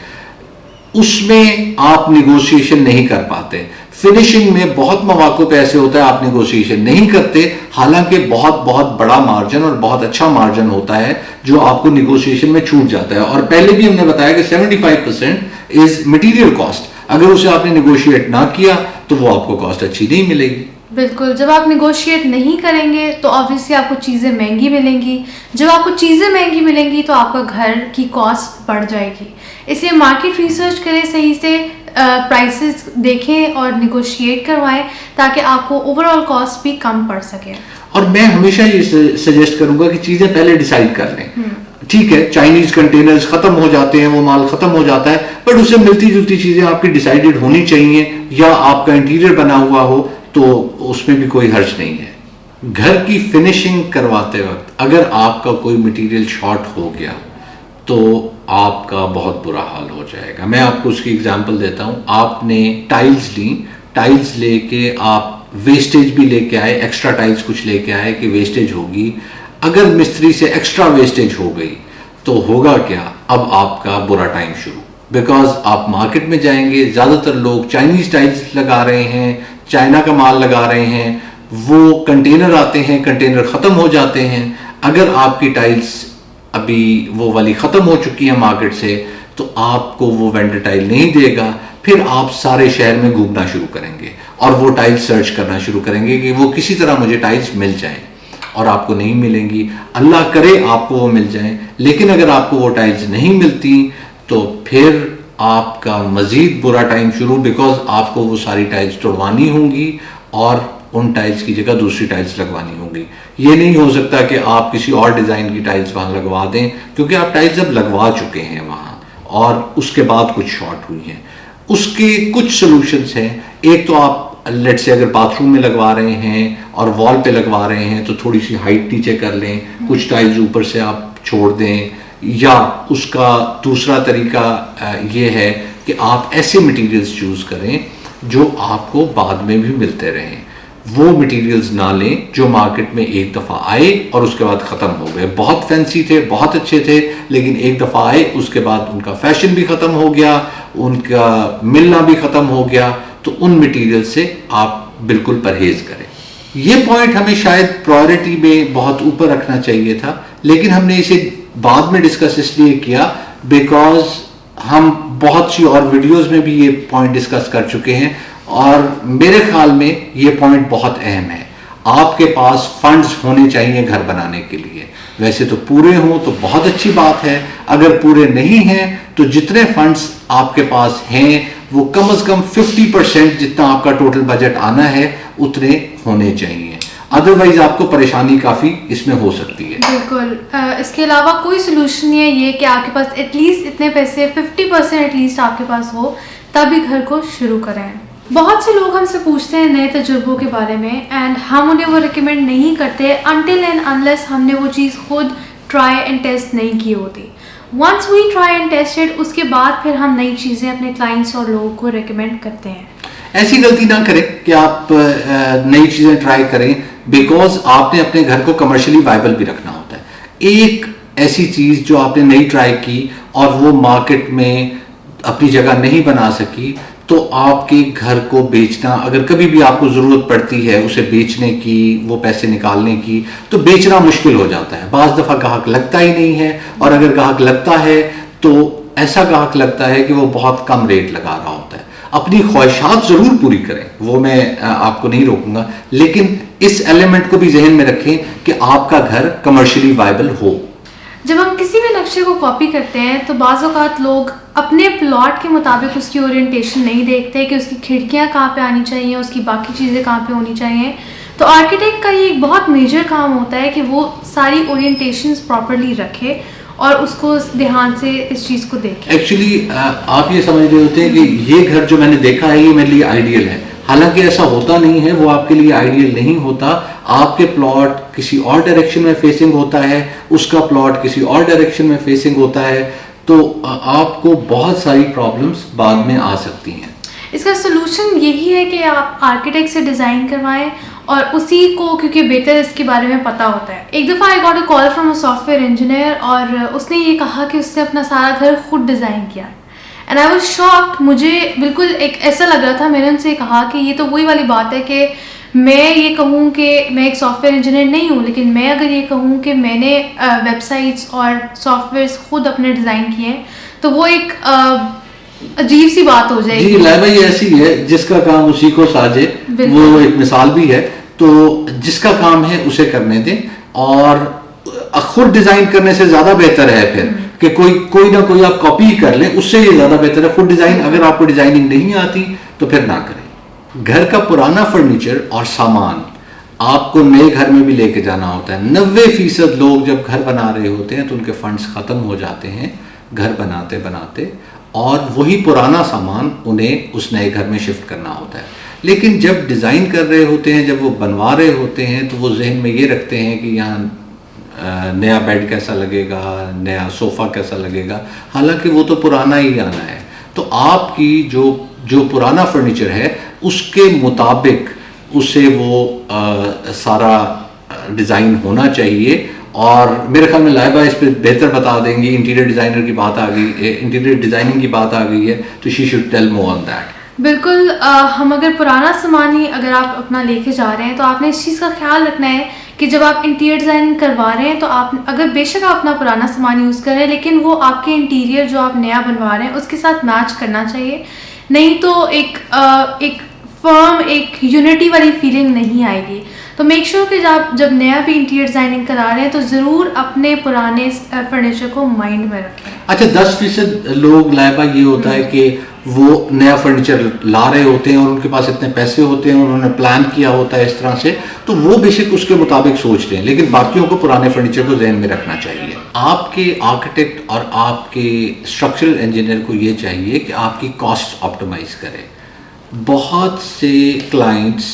उसमें आप निगोशिएशन नहीं कर पाते। फिनिशिंग में बहुत मौकों पे ऐसे होता है आप निगोशिएशन नहीं करते, हालांकि बहुत बहुत बड़ा मार्जिन और बहुत अच्छा मार्जिन होता है जो आपको निगोशिएशन में छूट जाता है। और पहले भी हमने बताया कि 75% इज मटेरियल कॉस्ट। अगर उसे आपने निगोशिएट ना किया तो वो आपको कॉस्ट अच्छी नहीं मिलेगी। बिल्कुल, जब आप निगोशिएट नहीं करेंगे तो ऑब्वियसली आपको चीज़ें महंगी मिलेंगी। जब आपको चीज़ें महंगी मिलेंगी तो आपका घर की कॉस्ट बढ़ जाएगी। इसलिए मार्केट रिसर्च करें, सही से प्राइसेस देखें और निगोशिएट करवाएं, ताकि आपको ओवरऑल कॉस्ट भी कम पड़ सके। और मैं हमेशा ये सजेस्ट करूंगा कि चीज़ें पहले डिसाइड कर लें। ठीक है, चाइनीज कंटेनर्स खत्म हो जाते हैं, वो माल खत्म हो जाता है, बट उससे मिलती जुलती चीज़ें आपकी डिसाइडेड होनी चाहिए, या आपका इंटीरियर बना हुआ हो तो उसमें भी कोई हर्ज नहीं है। घर की फिनिशिंग करवाते वक्त अगर आपका कोई मटेरियल शॉर्ट हो गया तो आपका बहुत बुरा हाल हो जाएगा। मैं आपको उसकी एग्जांपल देता हूँ। आपने टाइल्स ली, टाइल्स लेके आप वेस्टेज भी लेके आए, एक्स्ट्रा टाइल्स कुछ लेके आए कि वेस्टेज होगी। अगर मिस्त्री से एक्स्ट्रा वेस्टेज हो गई तो होगा क्या? अब आपका बुरा टाइम शुरू, बिकॉज आप मार्केट में जाएंगे, ज़्यादातर लोग चाइनीज टाइल्स लगा रहे हैं, चाइना का माल लगा रहे हैं, वो कंटेनर आते हैं, कंटेनर ख़त्म हो जाते हैं। अगर आपकी टाइल्स अभी वो वाली ख़त्म हो चुकी है मार्केट से, तो आपको वो वेंडर टाइल नहीं देगा। फिर आप सारे शहर में घूमना शुरू करेंगे और वो टाइल सर्च करना शुरू करेंगे कि वो किसी तरह मुझे टाइल्स मिल जाएं, और आपको नहीं मिलेंगी। अल्लाह करे आपको वो मिल जाएं, लेकिन अगर आपको वो टाइल्स नहीं मिलती तो फिर आपका मज़ीद बुरा टाइम शुरू, बिकॉज आपको वो सारी टाइल्स तोड़वानी होंगी और उन टाइल्स की जगह दूसरी टाइल्स लगवानी होंगी। ये नहीं हो सकता कि आप किसी और डिज़ाइन की टाइल्स वहाँ लगवा दें, क्योंकि आप टाइल्स अब लगवा चुके हैं वहाँ और उसके बाद कुछ शॉर्ट हुई हैं। उसके कुछ सॉल्यूशंस हैं। एक तो आप लेट से अगर बाथरूम में लगवा रहे हैं और वॉल पे लगवा रहे हैं तो थोड़ी सी हाइट नीचे कर लें, कुछ टाइल्स ऊपर से आप छोड़ दें। या उसका दूसरा तरीका ये है कि आप ऐसे मटेरियल्स चूज़ करें जो आपको बाद में भी मिलते रहें। वो मटेरियल्स ना लें जो मार्केट में एक दफ़ा आए और उसके बाद ख़त्म हो गए। बहुत फैंसी थे, बहुत अच्छे थे, लेकिन एक दफ़ा आए, उसके बाद उनका फैशन भी ख़त्म हो गया, उनका मिलना भी ख़त्म हो गया। तो उन मटेरियल से आप बिल्कुल परहेज़ करें। ये पॉइंट हमें शायद प्रायोरिटी में बहुत ऊपर रखना चाहिए था, लेकिन हमने इसे बाद में डिस्कस इसलिए किया बिकॉज हम बहुत सी और वीडियोस में भी ये पॉइंट डिस्कस कर चुके हैं, और मेरे ख्याल में ये पॉइंट बहुत अहम है। आपके पास फंड्स होने चाहिए घर बनाने के लिए। वैसे तो पूरे हों तो बहुत अच्छी बात है, अगर पूरे नहीं हैं तो जितने फंड्स आपके पास हैं वो कम से कम 50% जितना आपका टोटल बजट आना है उतने होने चाहिए। अदरवाइज आपको परेशानी काफ़ी इसमें हो सकती है। बिल्कुल। इसके अलावा कोई सोल्यूशन नहीं है ये कि आपके पास एटलीस्ट इतने पैसे 50% एटलीस्ट आपके पास हो, तभी घर को शुरू करें। बहुत से लोग हमसे पूछते हैं नए तजुर्बों के बारे में, एंड हम उन्हें वो रिकमेंड नहीं करते अनटिल एंड अनलेस हमने वो चीज़ खुद ट्राई एंड टेस्ट नहीं की होती। Once we try and tested, उसके बाद फिर हम नई चीज़ें अपने क्लाइंट्स और लोगों को रिकमेंड करते हैं। ऐसी गलती ना करें कि आप नई चीज़ें ट्राई करें बिकॉज आपने अपने घर को कमर्शियली वायबल भी रखना होता है। एक ऐसी चीज़ जो आपने नई ट्राई की और वो मार्केट में अपनी जगह नहीं बना सकी, तो आपके घर को बेचना, अगर कभी भी आपको ज़रूरत पड़ती है उसे बेचने की, वो पैसे निकालने की, तो बेचना मुश्किल हो जाता है। बाज़ दफ़ा ग्राहक लगता ही नहीं है, और अगर ग्राहक लगता है तो ऐसा ग्राहक लगता है कि वो बहुत कम रेट लगा रहा होता है। अपनी ख्वाहिशात ज़रूर पूरी करें, वो मैं आपको नहीं रोकूंगा, लेकिन इस एलिमेंट को भी जहन में रखें कि आपका घर कमर्शियली वायबल हो। जब हम किसी भी नक्शे को कॉपी करते हैं तो बाज़ औक़ात लोग अपने प्लॉट के मुताबिक उसकी ओरिएंटेशन नहीं देखते कि उसकी खिड़कियाँ कहाँ पे आनी चाहिए, उसकी बाकी चीज़ें कहाँ पे होनी चाहिए। तो आर्किटेक्ट का ये एक बहुत मेजर काम होता है कि वो सारी ओरिएंटेशंस प्रॉपर्ली रखे और उसको ध्यान से इस चीज़ को देखें। एक्चुअली आप ये समझ रहे होते हैं कि ये घर जो मैंने देखा है ये मेरे लिए आइडियल है, हालांकि ऐसा होता नहीं है, वो आपके लिए आइडियल नहीं होता। आपके प्लॉट किसी और डायरेक्शन में फेसिंग होता है, उसका प्लॉट किसी और डायरेक्शन में फेसिंग होता है, तो आपको बहुत सारी प्रॉब्लम्स बाद में आ सकती हैं। इसका सोल्यूशन यही है कि आप आर्किटेक्ट से डिज़ाइन करवाएं और उसी को, क्योंकि बेहतर इसके बारे में पता होता है। एक दफ़ा I got a call from a software engineer और उसने ये कहा कि उसने अपना सारा घर खुद डिज़ाइन किया, एंड आई वाज शॉक्ड। मुझे बिल्कुल एक ऐसा लग रहा था, मैंने उनसे कहा कि ये तो वही वाली बात है कि मैं ये कहूँ कि मैं एक सॉफ्टवेयर इंजीनियर नहीं हूँ, लेकिन मैं अगर ये कहूँ कि मैंने वेबसाइट्स और सॉफ्टवेयर्स खुद अपने डिज़ाइन किए हैं, तो वो एक अजीब सी बात हो जाएगी। जी लाइबा, ये ऐसी है जिसका काम उसी को साजे, वो एक मिसाल भी है। तो जिसका काम है उसे करने दें, और खुद डिजाइन करने से ज्यादा बेहतर है फिर कि कोई ना कोई आप कॉपी ही कर लें, उससे ये ज्यादा बेहतर है खुद डिजाइन। अगर आपको डिजाइनिंग नहीं आती तो फिर ना करें। घर का पुराना फर्नीचर और सामान आपको नए घर में भी लेके जाना होता है। 90% लोग जब घर बना रहे होते हैं तो उनके फंड्स खत्म हो जाते हैं घर बनाते बनाते, और वही पुराना सामान उन्हें उस नए घर में शिफ्ट करना होता है। लेकिन जब डिज़ाइन कर रहे होते हैं, जब वो बनवा रहे होते हैं, तो वो जहन में ये रखते हैं कि यहाँ नया बेड कैसा लगेगा, नया सोफ़ा कैसा लगेगा, हालांकि वो तो पुराना ही आना है। तो आपकी जो पुराना फर्नीचर है उसके मुताबिक उसे वो सारा डिज़ाइन होना चाहिए। और मेरे ख्याल में लाइबा इस पर बेहतर बता देंगी। इंटीरियर डिज़ाइनर की बात आ गई, इंटीरियर डिज़ाइनिंग की बात आ गई है, तो she should tell more on that. बिल्कुल। हम अगर पुराना सामान ही अगर आप अपना लेके जा रहे हैं तो आपने इस चीज़ का ख्याल रखना है कि जब आप इंटीरियर डिज़ाइनिंग करवा रहे हैं तो आप अगर बेशक आप अपना पुराना सामान यूज़ कर रहे हैं, लेकिन वो आपके इंटीरियर जो आप नया बनवा रहे हैं उसके साथ मैच करना चाहिए, नहीं तो एक फर्म, एक यूनिटी वाली फीलिंग नहीं आएगी। तो मेक श्योर कि जब नया भी इंटीरियर डिज़ाइनिंग करा रहे हैं तो ज़रूर अपने पुराने फर्नीचर को माइंड में रखें। अच्छा, 10% लोग लाइबा ये होता है कि वो नया फर्नीचर ला रहे होते हैं और उनके पास इतने पैसे होते हैं, उन्होंने प्लान किया होता है इस तरह से, तो वो बेशक उसके मुताबिक सोचते हैं, लेकिन बाकियों को पुराने फर्नीचर को जहन में रखना चाहिए। आपके आर्किटेक्ट और आपके स्ट्रक्चरल इंजीनियर को ये चाहिए कि आपकी कॉस्ट ऑप्टिमाइज करें। बहुत से क्लाइंट्स,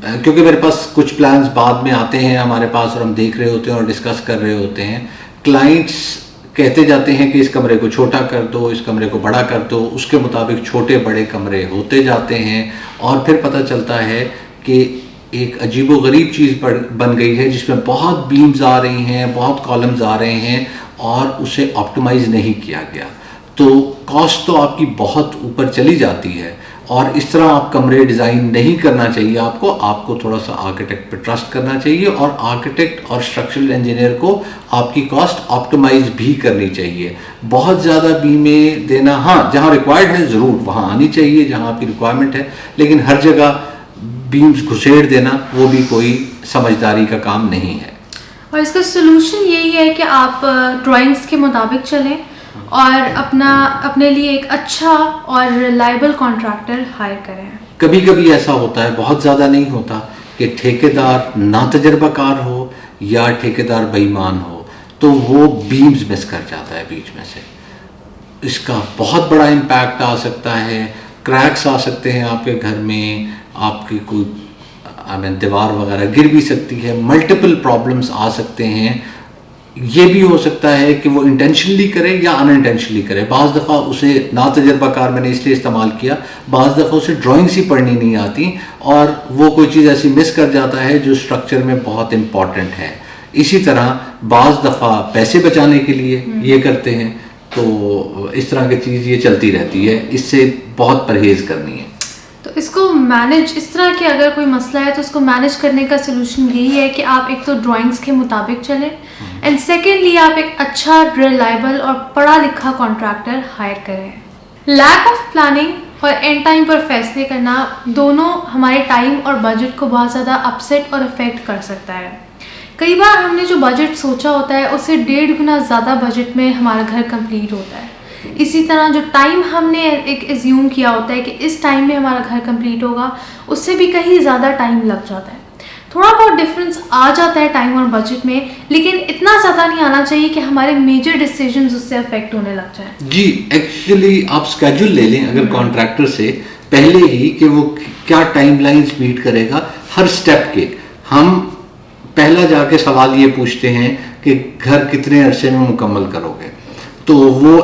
क्योंकि मेरे पास कुछ प्लान्स बाद में आते हैं हमारे पास और हम देख रहे होते हैं और डिस्कस कर रहे होते हैं, क्लाइंट्स कहते जाते हैं कि इस कमरे को छोटा कर दो, इस कमरे को बड़ा कर दो, उसके मुताबिक छोटे बड़े कमरे होते जाते हैं, और फिर पता चलता है कि एक अजीबोगरीब चीज़ बन गई है जिसमें बहुत बीम्स आ रही हैं, बहुत कॉलम्स आ रहे हैं, और उसे ऑप्टिमाइज नहीं किया गया, तो कॉस्ट तो आपकी बहुत ऊपर चली जाती है। और इस तरह आप कमरे डिज़ाइन नहीं करना चाहिए। आपको थोड़ा सा आर्किटेक्ट पे ट्रस्ट करना चाहिए, और आर्किटेक्ट और स्ट्रक्चरल इंजीनियर को आपकी कॉस्ट ऑप्टिमाइज भी करनी चाहिए। बहुत ज़्यादा बीमें देना, हाँ जहाँ रिक्वायर्ड है ज़रूर वहाँ आनी चाहिए जहाँ आपकी रिक्वायरमेंट है, लेकिन हर जगह बीम्स घुसेड़ देना वो भी कोई समझदारी का काम नहीं है। और इसका सोल्यूशन यही है कि आप ड्राइंग्स के मुताबिक चलें और अपने लिए एक अच्छा और रिलायबल कॉन्ट्रैक्टर हायर करें। कभी कभी ऐसा होता है, बहुत ज़्यादा नहीं होता, कि ठेकेदार ना तजर्बाकार हो या ठेकेदार बेईमान हो, तो वो बीम्स मिस कर जाता है बीच में से। इसका बहुत बड़ा इम्पैक्ट आ सकता है, क्रैक्स आ सकते हैं आपके घर में, आपकी कोई दीवार वगैरह गिर भी सकती है, मल्टीपल प्रॉब्लम्स आ सकते हैं। ये भी हो सकता है कि वो इंटेंशनली करे या अनइंटेंशनली करे। बाज़ दफ़ा उसे ना तजर्बाकार मैंने इसलिए इस्तेमाल किया, बाज़ दफ़ा उसे ड्राइंग्स ही पढ़नी नहीं आती और वो कोई चीज़ ऐसी मिस कर जाता है जो स्ट्रक्चर में बहुत इंपॉर्टेंट है। इसी तरह बाज़ दफ़ा पैसे बचाने के लिए ये करते हैं, तो इस तरह की चीज़ ये चलती रहती है, इससे बहुत परहेज़ करनी है। तो इसको मैनेज, इस तरह के अगर कोई मसला है तो उसको मैनेज करने का सलूशन यही है कि आप एक तो ड्राइंग्स के मुताबिक चलें एंड सेकेंडली आप एक अच्छा रिलायबल और पढ़ा लिखा कॉन्ट्रैक्टर हायर करें। लैक ऑफ प्लानिंग और एंड टाइम पर फैसले करना दोनों हमारे टाइम और बजट को बहुत ज़्यादा अपसेट और अफेक्ट कर सकता है। कई बार हमने जो बजट सोचा होता है उससे 1.5 गुना ज़्यादा बजट में हमारा घर कंप्लीट होता है। इसी तरह जो टाइम हमने एक एज्यूम किया होता है कि इस टाइम में हमारा घर कंप्लीट होगा, उससे भी कहीं ज़्यादा टाइम लग जाता है। थोड़ा बहुत डिफरेंस आ जाता है टाइम और बजट में, लेकिन इतना ज़्यादा नहीं आना चाहिए कि हमारे मेजर डिसीजंस उससे अफेक्ट होने लग जाए। जी, एक्चुअली आप स्केड्यूल ले लें अगर कॉन्ट्रैक्टर से पहले ही कि वो क्या टाइमलाइंस मीट करेगा हर स्टेप के। हम पहला जाके सवाल ये पूछते हैं कि घर कितने अरसे में मुकम्मल करोगे, तो वो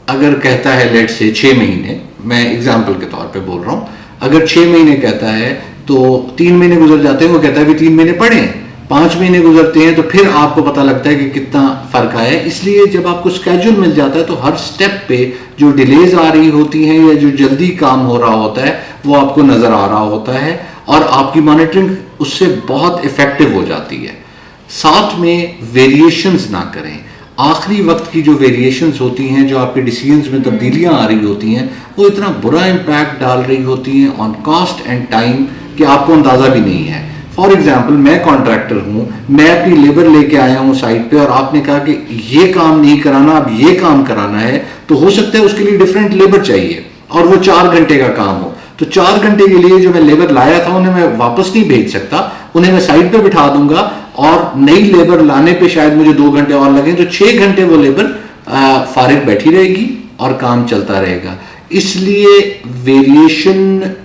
अगर कहता है लेट से 6 महीने, मैं एग्जाम्पल के तौर पे बोल रहा हूँ, अगर 6 महीने कहता है तो 3 महीने गुजर जाते हैं, वो कहता है भी 3 महीने पड़े, 5 महीने गुजरते हैं, तो फिर आपको पता लगता है कि कितना फ़र्क आया है। इसलिए जब आपको स्केड्यूल मिल जाता है तो हर स्टेप पे जो डिलेज आ रही होती हैं या जो जल्दी काम हो रहा होता है वो आपको नज़र आ रहा होता है और आपकी मॉनिटरिंग उससे बहुत इफ़ेक्टिव हो जाती है। साथ में वेरिएशंस ना करें, आखिरी वक्त की जो वेरिएशंस होती हैं, जो आपके डिसीजंस में तब्दीलियां आ रही होती हैं, वो इतना बुरा इम्पैक्ट डाल रही होती हैं ऑन कॉस्ट एंड टाइम कि आपको अंदाज़ा भी नहीं है। फॉर एग्जाम्पल, मैं कॉन्ट्रैक्टर हूँ, मैं अपनी लेबर लेके आया हूँ साइट पे और आपने कहा कि ये काम नहीं कराना, अब ये काम कराना है, तो हो सकता है उसके लिए डिफरेंट लेबर चाहिए और वो 4 घंटे का काम हो, तो 4 घंटे के लिए जो मैं लेबर लाया था उन्हें मैं वापस नहीं भेज सकता, उन्हें मैं साइट पे बिठा दूंगा और नई लेबर लाने पे शायद मुझे 2 घंटे और लगे, तो 6 घंटे वो लेबर फारिग बैठी रहेगी और काम चलता रहेगा। इसलिए वेरिएशन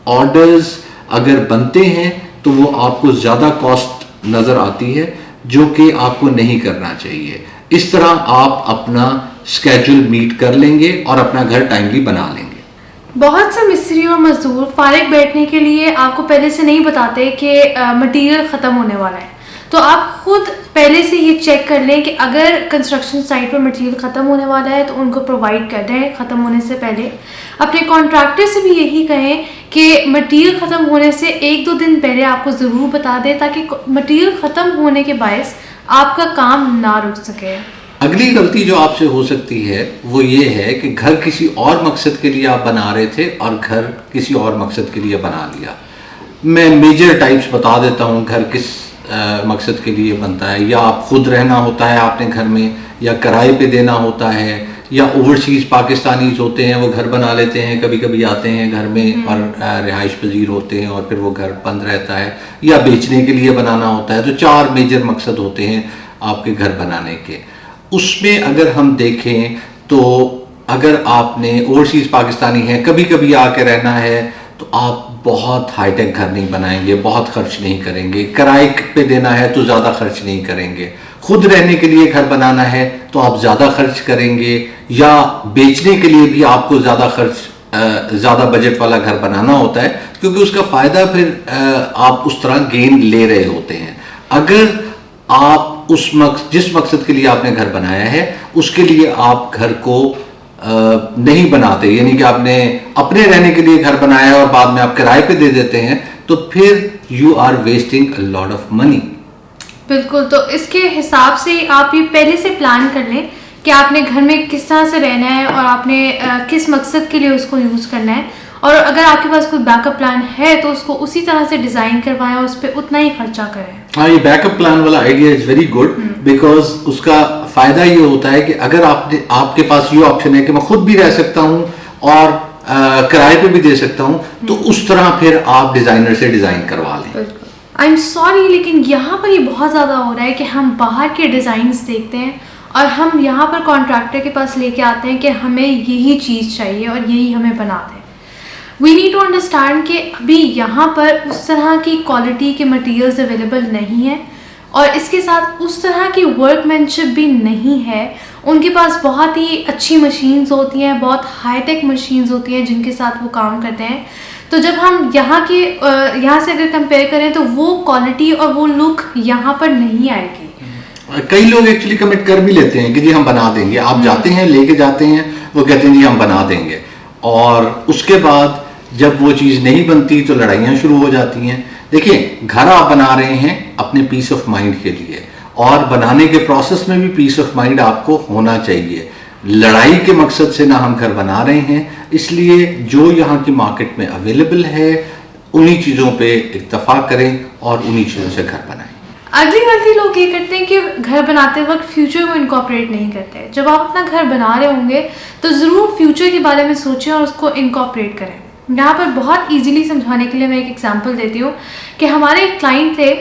ऑर्डर्स अगर बनते हैं तो वो आपको ज़्यादा कॉस्ट नज़र आती है, जो कि आपको नहीं करना चाहिए। इस तरह आप अपना स्केड्यूल मीट कर लेंगे और अपना घर टाइमली बना लेंगे। बहुत से मिस्त्री और मजदूर फारिग बैठने के लिए आपको पहले से नहीं बताते कि मटेरियल ख़त्म होने वाला है, तो आप खुद पहले से ये चेक कर लें कि अगर कंस्ट्रक्शन साइट पर मटेरियल ख़त्म होने वाला है तो उनको प्रोवाइड कर दें ख़त्म होने से पहले। अपने कॉन्ट्रैक्टर से भी यही कहें कि मटेरियल ख़त्म होने से 1-2 दिन पहले आपको ज़रूर बता दें, ताकि मटेरियल ख़त्म होने के बायस आपका काम ना रुक सके। अगली गलती जो आपसे हो सकती है वो ये है कि घर किसी और मकसद के लिए आप बना रहे थे और घर किसी और मकसद के लिए बना लिया। मैं मेजर टाइप्स बता देता हूँ घर किस मकसद के लिए बनता है। या आप खुद रहना होता है आपने घर में, या किराए पे देना होता है, या ओवरसीज़ पाकिस्तानीज होते हैं वो घर बना लेते हैं, कभी कभी आते हैं घर में और रिहाइश पजीर होते हैं और फिर वो घर बंद रहता है, या बेचने के लिए बनाना होता है। तो 4 मेजर मकसद होते हैं आपके घर बनाने के। उसमें अगर हम देखें तो अगर आपने ओवरसीज़ पाकिस्तानी हैं, कभी कभी आके रहना है, तो आप बहुत हाईटेक घर नहीं बनाएंगे, बहुत खर्च नहीं करेंगे। किराए पे देना है तो ज़्यादा खर्च नहीं करेंगे। खुद रहने के लिए घर बनाना है तो आप ज़्यादा खर्च करेंगे, या बेचने के लिए भी आपको ज़्यादा बजट वाला घर बनाना होता है, क्योंकि उसका फ़ायदा फिर आप उस तरह गेन ले रहे होते हैं। अगर आप जिस मकसद के लिए आपने घर बनाया है उसके लिए आप घर को नहीं बनाते, यानी कि आपने अपने रहने के लिए घर बनाया और बाद में आप किराए पे दे देते हैं, तो फिर you are wasting a lot of money. बिल्कुल, तो इसके हिसाब से आप ये पहले से प्लान कर लें कि आपने घर में किस तरह से रहना है और आपने किस मकसद के लिए उसको यूज़ करना है, और अगर आपके पास कोई बैकअप प्लान है तो उसको उसी तरह से डिज़ाइन करवाएं और उस पर उतना ही खर्चा करें। हाँ, ये बैकअप प्लान वाला idea is very good, because उसका फ़ायदा ये होता है कि अगर आपके पास ये ऑप्शन है कि मैं खुद भी रह सकता हूँ और किराए पे भी दे सकता हूँ, तो उस तरह फिर आप डिज़ाइनर से डिज़ाइन करवा लें। आई एम सॉरी, लेकिन यहाँ पर ये बहुत ज़्यादा हो रहा है कि हम बाहर के डिज़ाइंस देखते हैं और हम यहाँ पर कॉन्ट्रैक्टर के पास लेके आते हैं कि हमें यही चीज़ चाहिए और यही हमें बना दें। वी नीड टू अंडरस्टैंड कि अभी यहाँ पर उस तरह की क्वालिटी के मटेरियल्स अवेलेबल नहीं है और इसके साथ उस तरह की वर्कमैनशिप भी नहीं है। उनके पास बहुत ही अच्छी मशीन्स होती हैं, बहुत हाईटेक मशीन्स होती हैं जिनके साथ वो काम करते हैं। तो जब हम यहाँ से अगर कंपेयर करें तो वो क्वालिटी और वो लुक यहाँ पर नहीं आएगी। कई लोग एक्चुअली कमिट कर भी लेते हैं कि जी हम बना देंगे, आप जाते हैं लेके जाते हैं, वो कहते हैं जी हम बना देंगे, और उसके बाद जब वो चीज़ नहीं बनती तो लड़ाइयाँ शुरू हो जाती हैं। देखिए, घर आप बना रहे हैं अपने पीस ऑफ माइंड के लिए, और बनाने के प्रोसेस में भी पीस ऑफ माइंड आपको होना चाहिए। लड़ाई के मकसद से ना हम घर बना रहे हैं, इसलिए जो यहाँ की मार्केट में अवेलेबल है उन्हीं चीज़ों पे इत्तेफाक करें और उन्हीं चीज़ों से घर बनाएं। अगली गलती लोग ये करते हैं कि घर बनाते वक्त फ्यूचर को इनकॉर्पोरेट नहीं करते। जब आप अपना घर बना रहे होंगे तो ज़रूर फ्यूचर के बारे में सोचें और उसको इनकॉर्पोरेट करें। यहाँ पर बहुत इजीली समझाने के लिए मैं एक एग्जांपल देती हूँ कि हमारे एक क्लाइंट थे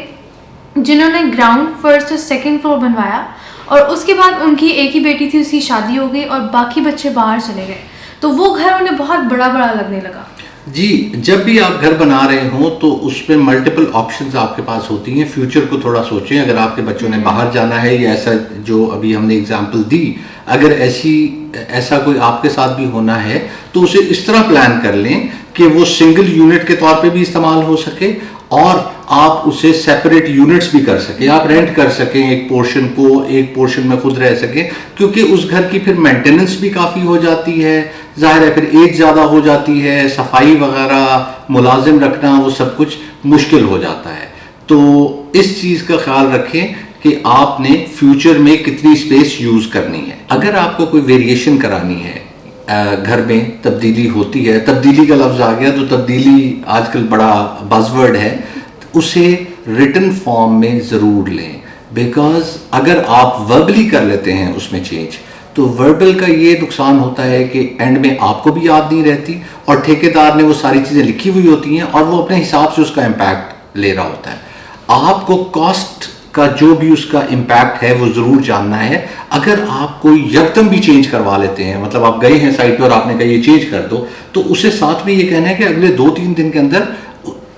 जिन्होंने ग्राउंड, फर्स्ट और सेकंड फ्लोर बनवाया, और उसके बाद उनकी एक ही बेटी थी, उसकी शादी हो गई और बाकी बच्चे बाहर चले गए, तो वो घर उन्हें बहुत बड़ा बड़ा लगने लगा। जी, जब भी आप घर बना रहे हो तो उसमें मल्टीपल ऑप्शंस आपके पास होती हैं। फ्यूचर को थोड़ा सोचें, अगर आपके बच्चों ने बाहर जाना है या ऐसा जो अभी हमने एग्जांपल दी, अगर ऐसा कोई आपके साथ भी होना है तो उसे इस तरह प्लान कर लें कि वो सिंगल यूनिट के तौर पे भी इस्तेमाल हो सके और आप उसे सेपरेट यूनिट्स भी कर सकें। आप रेंट कर सकें एक पोर्शन को, एक पोर्शन में खुद रह सकें, क्योंकि उस घर की फिर मेंटेनेंस भी काफ़ी हो जाती है। जाहिर है फिर एज ज़्यादा हो जाती है, सफाई वगैरह, मुलाजिम रखना, वो सब कुछ मुश्किल हो जाता है। तो इस चीज़ का ख्याल रखें कि आपने फ्यूचर में कितनी स्पेस यूज़ करनी है। अगर आपको कोई वेरिएशन करानी है, घर में तब्दीली होती है, तब्दीली का लफ्ज़ आ गया तो तब्दीली आजकल बड़ा बज़वर्ड है, उसे रिटन फॉर्म में ज़रूर लें। बिकॉज अगर आप वर्बली कर लेते हैं उसमें चेंज, तो वर्बल का ये नुकसान होता है कि एंड में आपको भी याद नहीं रहती और ठेकेदार ने वो सारी चीज़ें लिखी हुई होती हैं और वो अपने हिसाब से उसका इम्पैक्ट ले रहा होता है। आपको कॉस्ट का जो भी उसका इम्पैक्ट है वो ज़रूर जानना है। अगर आप कोई यकदम भी चेंज करवा लेते हैं, मतलब आप गए हैं साइट पे और आपने कहा ये चेंज कर दो, तो उसे साथ में ये कहना है कि अगले 2-3 दिन के अंदर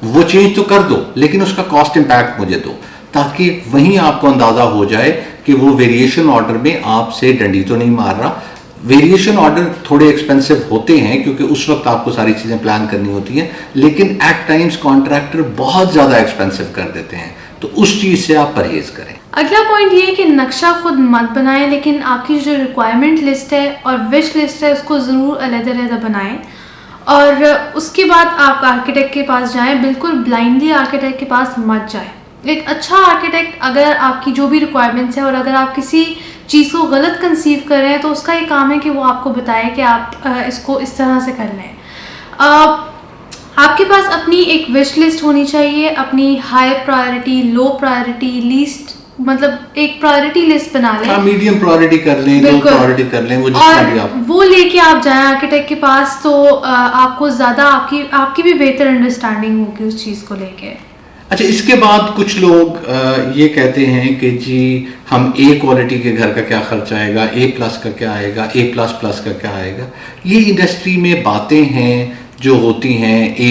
वो चेंज तो कर दो लेकिन उसका कॉस्ट इम्पैक्ट मुझे दो, ताकि वहीं आपको अंदाज़ा हो जाए कि वो वेरिएशन ऑर्डर में आपसे डंडी तो नहीं मार रहा। वेरिएशन ऑर्डर थोड़े एक्सपेंसिव होते हैं क्योंकि उस वक्त आपको सारी चीज़ें प्लान करनी होती हैं, लेकिन एट टाइम्स कॉन्ट्रैक्टर बहुत ज़्यादा एक्सपेंसिव कर देते हैं, तो उस चीज़ से आप परहेज करें। अगला पॉइंट ये है कि नक्शा खुद मत बनाएं, लेकिन आपकी जो रिक्वायरमेंट लिस्ट है और विश लिस्ट है उसको ज़रूर अलग-अलग बनाएं, और उसके बाद आप आर्किटेक्ट के पास जाएं। बिल्कुल ब्लाइंडली आर्किटेक्ट के पास मत जाएं। एक अच्छा आर्किटेक्ट अगर आपकी जो भी रिक्वायरमेंट्स है और अगर आप किसी चीज़ को गलत कंसीव कर रहे हैं तो उसका ये काम है कि वो आपको बताए कि आप इसको इस तरह से कर लें। आपके पास अपनी एक विश लिस्ट होनी चाहिए, अपनी high priority, low priority, least, मतलब एक प्रायोरिटी लिस्ट बना लें। मीडियम प्रायोरिटी कर लें, लो प्रायोरिटी कर लें, वो जितना भी आप वो लेके आप जाएं आर्किटेक्ट के पास, तो आपको ज़्यादा आपकी भी बेहतर अंडरस्टैंडिंग होगी उस चीज़ को लेके। अच्छा, इसके बाद कुछ लोग ये कहते हैं कि जी हम ए क्वालिटी के घर का क्या खर्चा आएगा, A+ का क्या आएगा, A++ का क्या आएगा। ये इंडस्ट्री में बातें हैं जो होती हैं, A++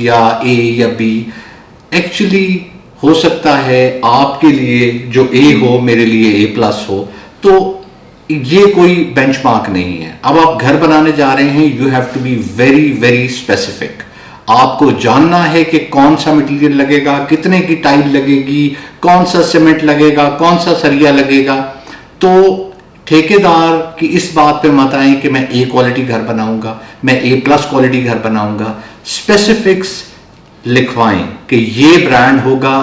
या A या B। एक्चुअली हो सकता है आपके लिए जो A हो मेरे लिए A+ हो, तो ये कोई बेंचमार्क नहीं है। अब आप घर बनाने जा रहे हैं, you have to be very very specific. आपको जानना है कि कौन सा मटेरियल लगेगा, कितने की टाइल लगेगी, कौन सा सीमेंट लगेगा, कौन सा सरिया लगेगा। तो ठेकेदार की इस बात पे मत आए कि मैं A क्वालिटी घर बनाऊंगा, मैं A+ क्वालिटी घर बनाऊंगा। स्पेसिफिक्स लिखवाएं कि ये ब्रांड होगा,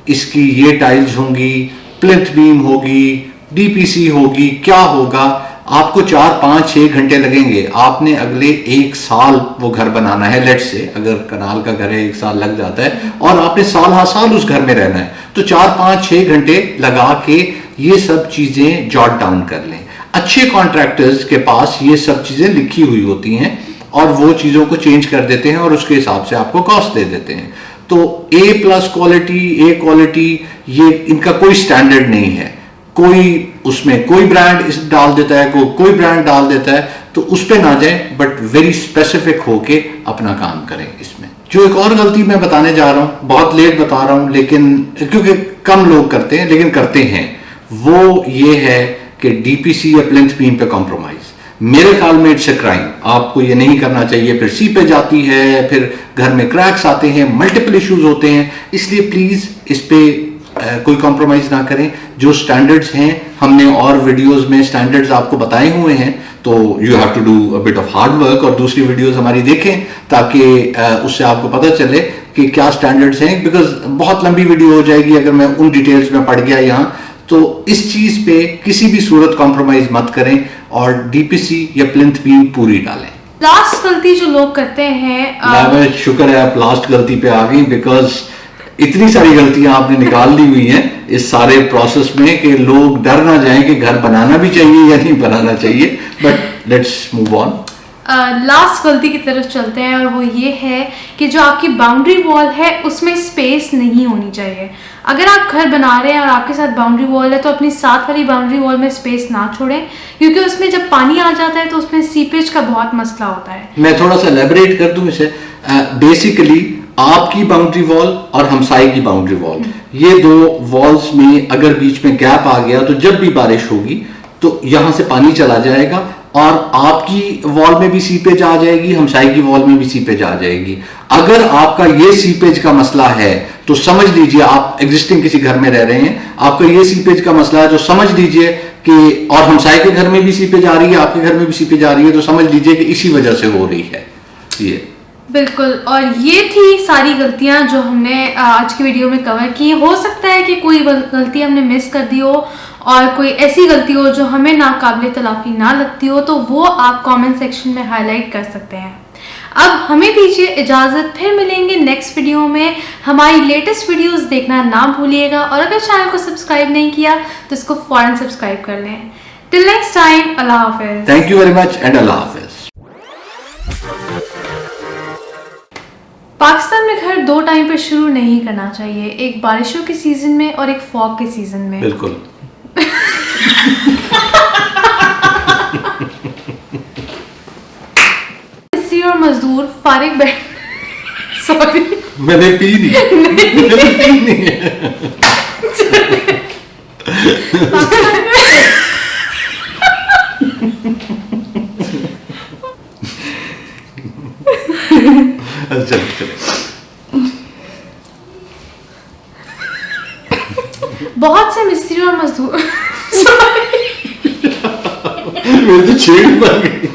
इसकी ये टाइल्स होंगी, प्लिंथ बीम होगी, DPC होगी, क्या होगा। आपको 4-5-6 घंटे लगेंगे, आपने अगले 1 साल वो घर बनाना है। लेट से अगर कनाल का घर है 1 साल लग जाता है और आपने साल हर साल उस घर में रहना है, तो 4-5-6 घंटे लगा के ये सब चीजें जॉट डाउन कर लें। अच्छे कॉन्ट्रैक्टर्स के पास ये सब चीजें लिखी हुई होती हैं और वो चीज़ों को चेंज कर देते हैं और उसके हिसाब से आपको कॉस्ट दे देते हैं। तो A+ क्वालिटी, A क्वालिटी, ये इनका कोई स्टैंडर्ड नहीं है। कोई उसमें कोई ब्रांड इस डाल देता है, कोई ब्रांड डाल देता है, तो उस पर ना जाए, बट वेरी स्पेसिफिक होके अपना काम करें। इसमें जो एक और गलती मैं बताने जा रहा हूं, बहुत लेट बता रहा हूं, लेकिन क्योंकि कम लोग करते हैं लेकिन करते हैं, वो ये है कि डीपीसी या प्लिंथ बीम पे कॉम्प्रोमाइज। मेरे ख्याल में इट्स अ क्राइम, आपको ये नहीं करना चाहिए। फिर सी पे जाती है, फिर घर में क्रैक्स आते हैं, मल्टीपल इश्यूज होते हैं। इसलिए प्लीज इस पे कोई कॉम्प्रोमाइज ना करें। जो स्टैंडर्ड्स हैं, हमने और वीडियोस में स्टैंडर्ड्स आपको बताए हुए हैं, तो you have to do a bit of hard work और दूसरी वीडियोस हमारी देखें, ताकि उससे आपको पता चले कि क्या स्टैंडर्ड्स हैं। बिकॉज बहुत लंबी वीडियो हो जाएगी अगर मैं उन डिटेल्स में पढ़ गया यहाँ। तो इस चीज पे किसी भी सूरत कॉम्प्रोमाइज मत करें और डीपीसी या प्लिंथ बीम पूरी डालें। लास्ट गलती जो लोग करते हैं, शुक्र है आप लास्ट गलती पे आ गई, बिकॉज इतनी सारी गलतियां आपने निकाल ली हुई हैं इस सारे प्रोसेस में कि लोग डर ना जाएं कि घर बनाना भी चाहिए या नहीं बनाना चाहिए। But let's move on. Last गलती की तरफ चलते हैं, और वो ये है कि जो आपकी बाउंड्री वॉल है उसमें स्पेस नहीं होनी चाहिए। अगर आप घर बना रहे हैं और आपके साथ बाउंड्री वॉल है, तो अपनी साथ वाली बाउंड्री वॉल में स्पेस ना छोड़ें, क्योंकि उसमें जब पानी आ जाता है तो उसमें सीपेज का बहुत मसला होता है। मैं थोड़ा सा एलैबोरेट कर दूं इसे। बेसिकली आपकी बाउंड्री वॉल और हमसाई की बाउंड्री वॉल, ये दो वॉल्स में अगर बीच में गैप आ गया तो जब भी बारिश होगी तो यहां से पानी चला जाएगा और आपकी वॉल में भी सीपेज आ जाएगी, हमसाई की वॉल में भी सीपेज आ जाएगी। अगर आपका ये सीपेज का मसला है तो समझ लीजिए आप एग्जिस्टिंग किसी घर में रह रहे हैं, आपका ये सीपेज का मसला है, तो समझ लीजिए कि, और हमसाई के घर में भी सीपेज आ रही है, आपके घर में भी सीपेज आ रही है, तो समझ लीजिए कि इसी वजह से हो रही है ये। बिल्कुल। और ये थी सारी गलतियां जो हमने आज की वीडियो में कवर की। हो सकता है कि कोई गलती हमने मिस कर दी हो और कोई ऐसी गलती हो जो हमें नाकाबिले तलाफी ना लगती हो, तो वो आप कमेंट सेक्शन में हाईलाइट कर सकते हैं। अब हमें दीजिए इजाज़त, फिर मिलेंगे नेक्स्ट वीडियो में। हमारी लेटेस्ट वीडियोस देखना ना भूलिएगा, और अगर चैनल को सब्सक्राइब नहीं किया तो इसको फौरन सब्सक्राइब कर लें। टिल नेक्स्ट टाइम, अल्लाह हाफिज़। Thank you very much and अल्लाह हाफिज़। पाकिस्तान में घर दो टाइम पर शुरू नहीं करना चाहिए, एक बारिशों के सीजन में और एक फॉग के सीजन में। बिल्कुल। और मजदूर फारिग बैठ सॉरी मैंने पी नहीं, मैंने पी नहीं है। चले बहुत से मिस्त्री और मजदूर मेरे तो छेड़ बन गई।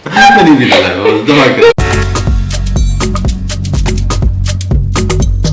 मैंने भी डाला है, दवा कर।